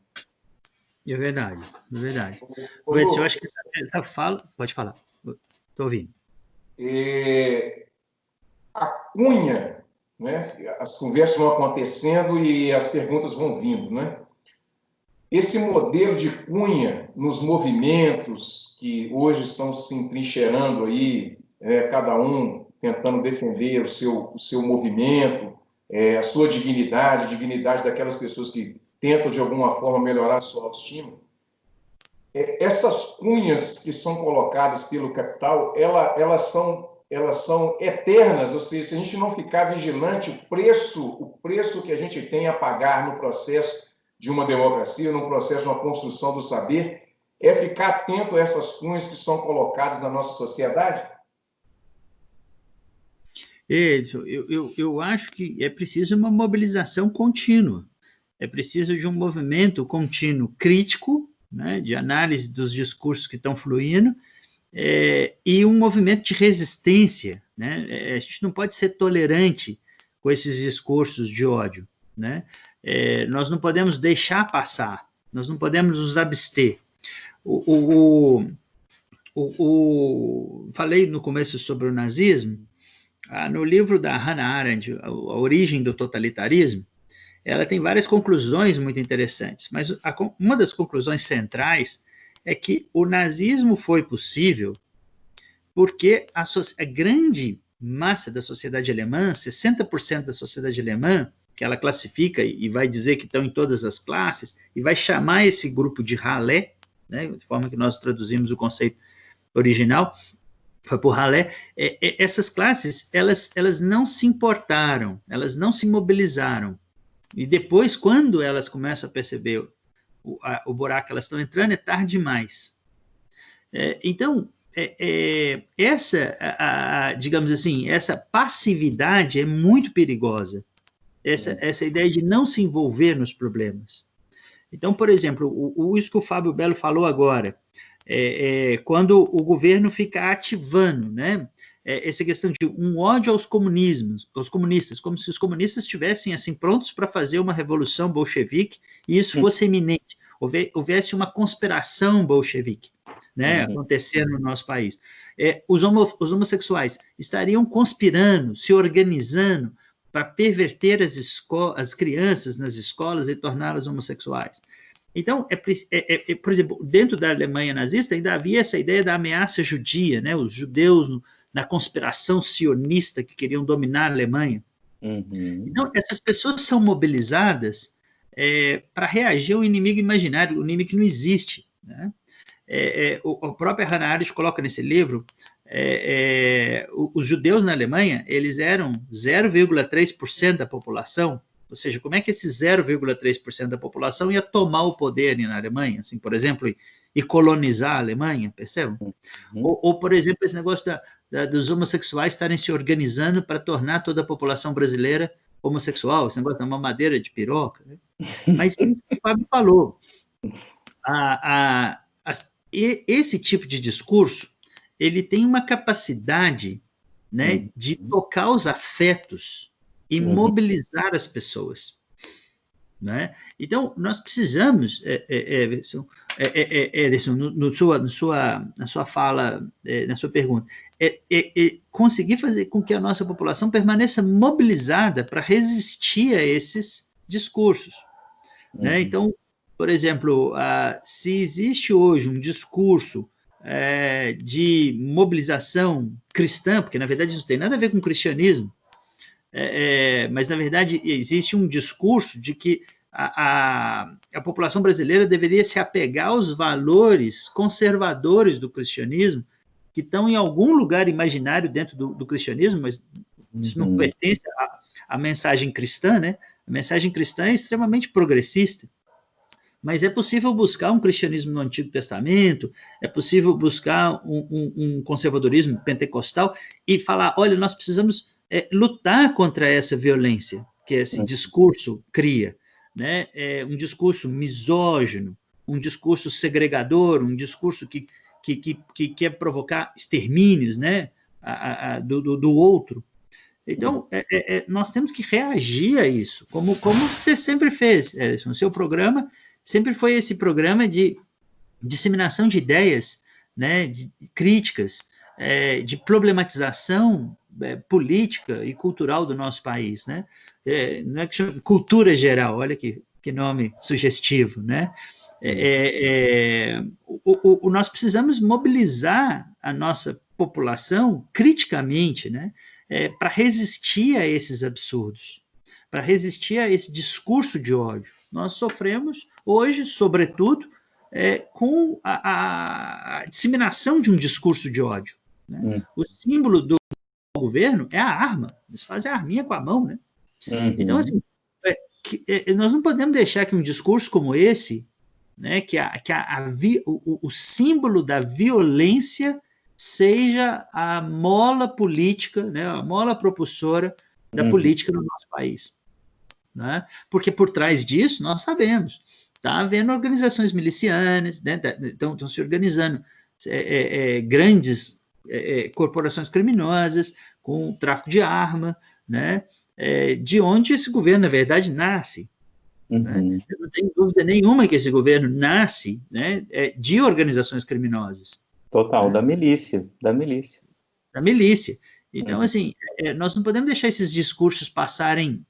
[SPEAKER 3] É verdade, é verdade.
[SPEAKER 2] Ô,
[SPEAKER 3] Edson, eu acho que
[SPEAKER 2] Lucas,
[SPEAKER 3] essa fala... Pode falar, estou ouvindo.
[SPEAKER 2] A Cunha, né? As conversas vão acontecendo e as perguntas vão vindo, né? Esse modelo de Cunha nos movimentos que hoje estão se entrincheirando aí, cada um tentando defender o seu movimento, a sua dignidade, a dignidade daquelas pessoas que tentam, de alguma forma, melhorar a sua autoestima. Essas cunhas que são colocadas pelo capital, elas são eternas, ou seja, se a gente não ficar vigilante, o preço que a gente tem a pagar no processo de uma democracia, no processo de uma construção do saber, é ficar atento a essas cunhas que são colocadas na nossa sociedade?
[SPEAKER 3] Edson, eu acho que é preciso uma mobilização contínua, é preciso de um movimento contínuo crítico, né, de análise dos discursos que estão fluindo, e um movimento de resistência, né? A gente não pode ser tolerante com esses discursos de ódio, né? Nós não podemos deixar passar, nós não podemos nos abster. Falei no começo sobre o nazismo. No livro da Hannah Arendt, A Origem do Totalitarismo, ela tem várias conclusões muito interessantes, mas uma das conclusões centrais é que o nazismo foi possível porque a grande massa da sociedade alemã, 60% da sociedade alemã, que ela classifica e vai dizer que estão em todas as classes, e vai chamar esse grupo de ralé, né, de forma que nós traduzimos o conceito original, foi por ralé, essas classes, elas não se importaram, elas não se mobilizaram. E depois, quando elas começam a perceber o buraco que elas estão entrando, é tarde demais. Então, digamos assim, essa passividade é muito perigosa, essa ideia de não se envolver nos problemas. Então, por exemplo, isso que o Fábio Belo falou agora, quando o governo fica ativando, né, essa questão de um ódio aos comunistas, como se os comunistas estivessem assim prontos para fazer uma revolução bolchevique e isso fosse iminente, houvesse uma conspiração bolchevique, né, acontecendo no nosso país. Os homossexuais estariam conspirando, se organizando para perverter as crianças nas escolas e torná-las homossexuais. Então, por exemplo, dentro da Alemanha nazista ainda havia essa ideia da ameaça judia, né? Os judeus na conspiração sionista que queriam dominar a Alemanha. Então, essas pessoas são mobilizadas para reagir ao inimigo imaginário, o inimigo que não existe, né? O próprio Hannah Arendt coloca nesse livro, os judeus na Alemanha, eles eram 0,3% da população, ou seja, como é que esse 0,3% da população ia tomar o poder na Alemanha, assim, por exemplo, e colonizar a Alemanha, percebem? Ou, por exemplo, esse negócio dos homossexuais estarem se organizando para tornar toda a população brasileira homossexual, esse negócio da mamadeira de piroca, né? Mas isso que o Fábio falou, esse tipo de discurso, ele tem uma capacidade, né, de tocar os afetos e mobilizar as pessoas, né? Então, nós precisamos, na sua fala, na sua pergunta, conseguir fazer com que a nossa população permaneça mobilizada para resistir a esses discursos, né? Então, por exemplo, se existe hoje um discurso de mobilização cristã, porque na verdade isso não tem nada a ver com cristianismo, mas na verdade existe um discurso de que a população brasileira deveria se apegar aos valores conservadores do cristianismo, que estão em algum lugar imaginário dentro do cristianismo, mas isso não pertence à mensagem cristã, né? A mensagem cristã é extremamente progressista. Mas é possível buscar um cristianismo no Antigo Testamento, é possível buscar um conservadorismo pentecostal e falar, olha, nós precisamos lutar contra essa violência que esse discurso cria. né, um discurso misógino, um discurso segregador, um discurso que quer provocar extermínios, né, do outro. Então, nós temos que reagir a isso, como você sempre fez, Edson. O seu programa sempre foi esse programa de disseminação de ideias, né, de críticas, de problematização política e cultural do nosso país, né? Não é que chama cultura geral, olha que nome sugestivo, né? Nós precisamos mobilizar a nossa população criticamente, né, para resistir a esses absurdos, para resistir a esse discurso de ódio. Nós sofremos hoje, sobretudo, com a disseminação de um discurso de ódio, né? O símbolo do governo é a arma, eles fazem a arminha com a mão, né? Então, assim, nós não podemos deixar que um discurso como esse, né, o símbolo da violência seja a mola política, né, a mola propulsora da política no nosso país, né? Porque por trás disso, nós sabemos, está havendo organizações milicianas, né, estão se organizando grandes corporações criminosas com tráfico de arma, né, de onde esse governo, na verdade, nasce. Né? Eu não tenho dúvida nenhuma que esse governo nasce, né, de organizações criminosas.
[SPEAKER 4] Total, né? Da milícia.
[SPEAKER 3] Da milícia. Então, assim, nós não podemos deixar esses discursos passarem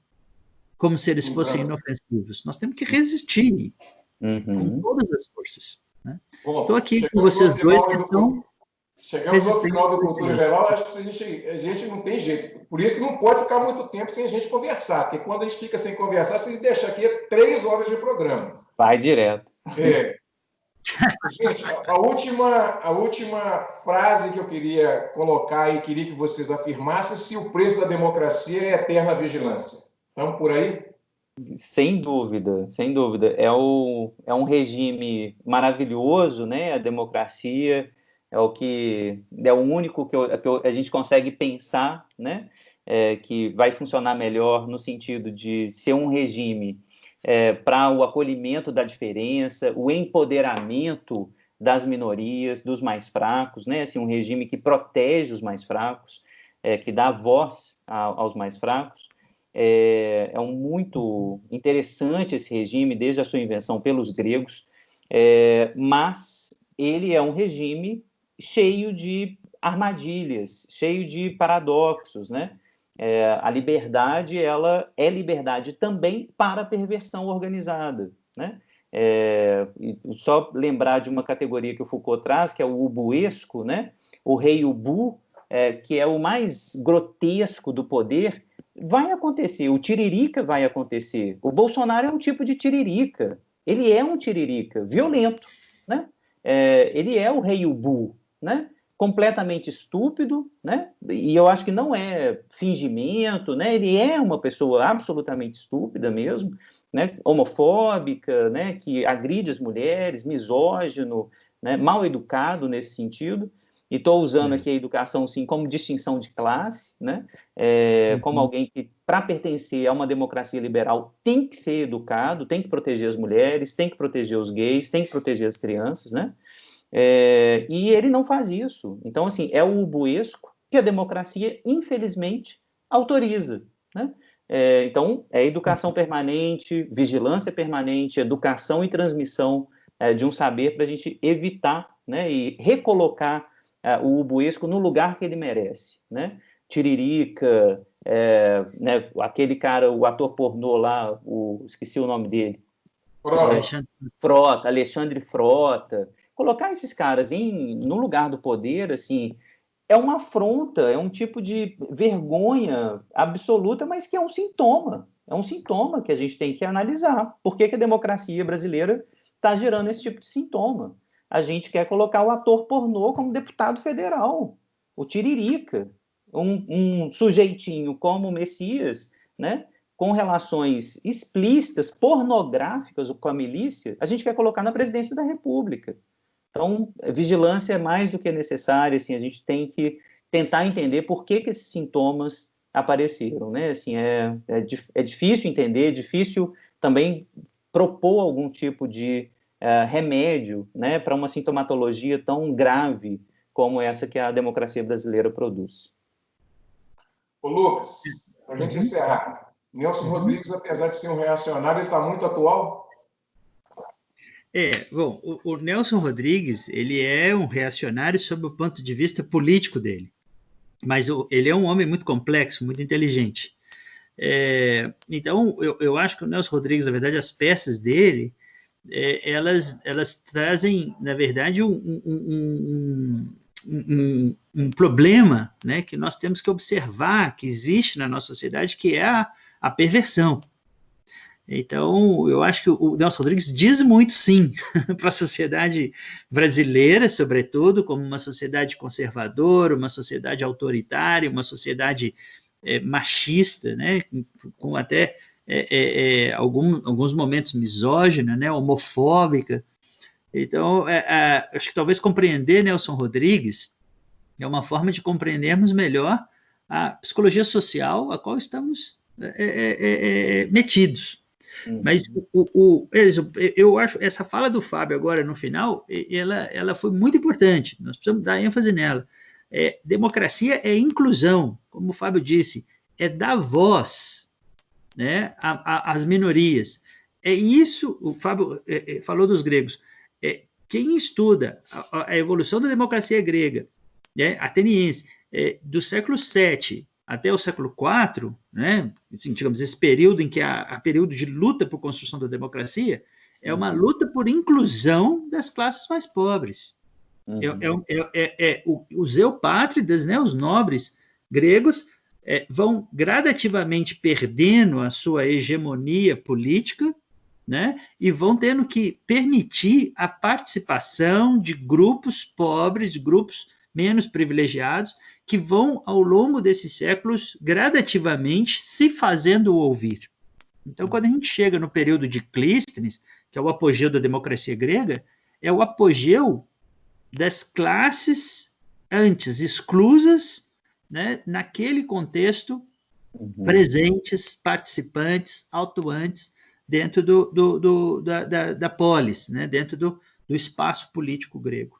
[SPEAKER 3] como se eles fossem inofensivos. Nós temos que resistir com todas as forças. Estou aqui com vocês dois que são...
[SPEAKER 2] Chegamos ao final do Cultura Geral, acho que a gente não tem jeito. Por isso que não pode ficar muito tempo sem a gente conversar, porque quando a gente fica sem conversar, se deixa aqui 3 horas de programa.
[SPEAKER 4] Vai direto.
[SPEAKER 2] Gente, a última frase que eu queria colocar e queria que vocês afirmassem, se o preço da democracia é eterna vigilância. Estamos por aí?
[SPEAKER 4] Sem dúvida, sem dúvida. É um regime maravilhoso, né? A democracia é o único que a gente consegue pensar, né? Que vai funcionar melhor no sentido de ser um regime para o acolhimento da diferença, o empoderamento das minorias, dos mais fracos, né? Assim, um regime que protege os mais fracos, que dá voz aos mais fracos. É muito interessante esse regime, desde a sua invenção pelos gregos, mas ele é um regime cheio de armadilhas, cheio de paradoxos, né? A liberdade, ela é liberdade também para a perversão organizada, né? Só lembrar de uma categoria que o Foucault traz, que é o ubuesco, né? O rei ubu, que é o mais grotesco do poder, vai acontecer, o tiririca vai acontecer. O Bolsonaro é um tipo de tiririca, ele é um tiririca violento, né? Ele é o rei ubu, né? Completamente estúpido, né? E eu acho que não é fingimento, né? Ele é uma pessoa absolutamente estúpida mesmo, né? Homofóbica, né? Que agride as mulheres, misógino, né? Mal educado nesse sentido. E estou usando aqui a educação, sim, como distinção de classe, né? Como alguém que, para pertencer a uma democracia liberal, tem que ser educado, tem que proteger as mulheres, tem que proteger os gays, tem que proteger as crianças, né? E ele não faz isso. Então, assim, é o ubuesco que a democracia, infelizmente, autoriza, né? Então, é educação permanente, vigilância permanente, educação e transmissão de um saber para a gente evitar, né, e recolocar o ubuesco no lugar que ele merece, né? Tiririca, né, aquele cara, o ator pornô lá, esqueci o nome dele. Alexandre Frota. Colocar esses caras no lugar do poder, assim, é uma afronta, é um tipo de vergonha absoluta, mas que é um sintoma que a gente tem que analisar. Por que a democracia brasileira está gerando esse tipo de sintoma? A gente quer colocar o ator pornô como deputado federal, o Tiririca, um sujeitinho como o Messias, né, com relações explícitas, pornográficas com a milícia, a gente quer colocar na presidência da República. Então, vigilância é mais do que necessária, assim, a gente tem que tentar entender por que esses sintomas apareceram, né? Assim, é difícil entender, é difícil também propor algum tipo de remédio, né, para uma sintomatologia tão grave como essa que a democracia brasileira produz.
[SPEAKER 2] Ô Lucas, para a gente encerrar, Nelson Rodrigues, apesar de ser um reacionário, ele está muito atual?
[SPEAKER 3] Bom, o Nelson Rodrigues, ele é um reacionário sob o ponto de vista político dele, mas ele é um homem muito complexo, muito inteligente. Então, eu acho que o Nelson Rodrigues, na verdade, as peças dele, elas trazem, na verdade, um problema, né, que nós temos que observar, que existe na nossa sociedade, que é a perversão. Então, eu acho que o Nelson Rodrigues diz muito sim para a sociedade brasileira, sobretudo, como uma sociedade conservadora, uma sociedade autoritária, uma sociedade machista, né, com até alguns momentos misógina, né, homofóbica. Então, acho que talvez compreender Nelson Rodrigues é uma forma de compreendermos melhor a psicologia social a qual estamos metidos. Mas eu acho essa fala do Fábio agora no final, ela foi muito importante, nós precisamos dar ênfase nela. Democracia é inclusão, como o Fábio disse, é dar voz, né, às minorias. É isso, o Fábio falou dos gregos. Quem estuda a evolução da democracia grega, né, ateniense, do século VII até o século IV, né, assim, digamos, esse período em que há período de luta por construção da democracia, é uma luta por inclusão das classes mais pobres. Os eupátridas, né, os nobres gregos, vão gradativamente perdendo a sua hegemonia política, né, e vão tendo que permitir a participação de grupos pobres, de grupos menos privilegiados, que vão, ao longo desses séculos, gradativamente se fazendo ouvir. Então, quando a gente chega no período de Clístenes, que é o apogeu da democracia grega, é o apogeu das classes antes exclusas, né, naquele contexto, presentes, participantes, atuantes dentro da polis, né, dentro do espaço político grego.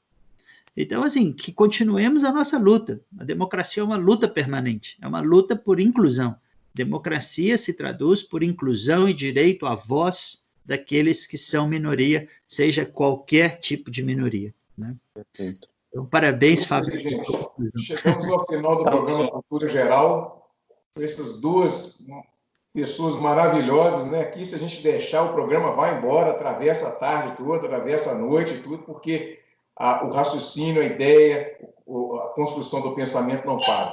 [SPEAKER 3] Então, assim, que continuemos a nossa luta. A democracia é uma luta permanente, é uma luta por inclusão. Democracia se traduz por inclusão e direito à voz daqueles que são minoria, seja qualquer tipo de minoria, né?
[SPEAKER 4] Perfeito.
[SPEAKER 3] Então, parabéns,
[SPEAKER 2] Fábio.
[SPEAKER 3] Gente,
[SPEAKER 2] chegamos ao final do programa Cultura Geral, com essas duas pessoas maravilhosas, né? Aqui, se a gente deixar, o programa vai embora, atravessa a tarde toda, atravessa a noite e tudo, porque o raciocínio, a ideia, a construção do pensamento não para.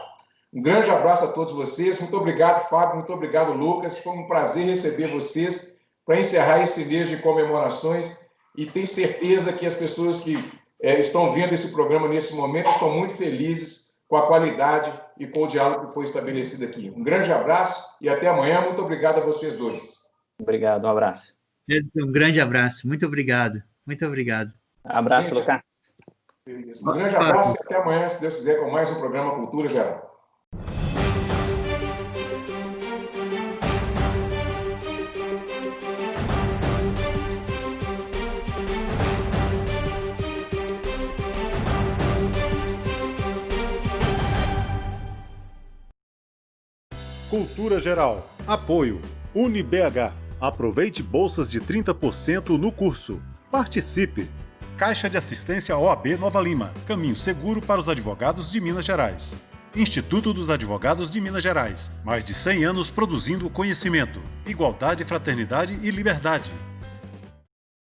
[SPEAKER 2] Um grande abraço a todos vocês. Muito obrigado, Fábio. Muito obrigado, Lucas. Foi um prazer receber vocês para encerrar esse mês de comemorações. E tenho certeza que as pessoas que estão vendo esse programa nesse momento estão muito felizes com a qualidade e com o diálogo que foi estabelecido aqui. Um grande abraço e até amanhã. Muito obrigado a vocês dois.
[SPEAKER 4] Obrigado, um abraço.
[SPEAKER 3] Um grande abraço. Muito obrigado. Muito obrigado.
[SPEAKER 4] Abraço, Lucas.
[SPEAKER 2] Um grande abraço e até amanhã, se Deus quiser, com mais um programa Cultura Geral.
[SPEAKER 1] Cultura Geral. Apoio. UniBH. Aproveite bolsas de 30% no curso. Participe. Caixa de Assistência OAB Nova Lima. Caminho seguro para os advogados de Minas Gerais. Instituto dos Advogados de Minas Gerais. Mais de 100 anos produzindo conhecimento, igualdade, fraternidade e liberdade.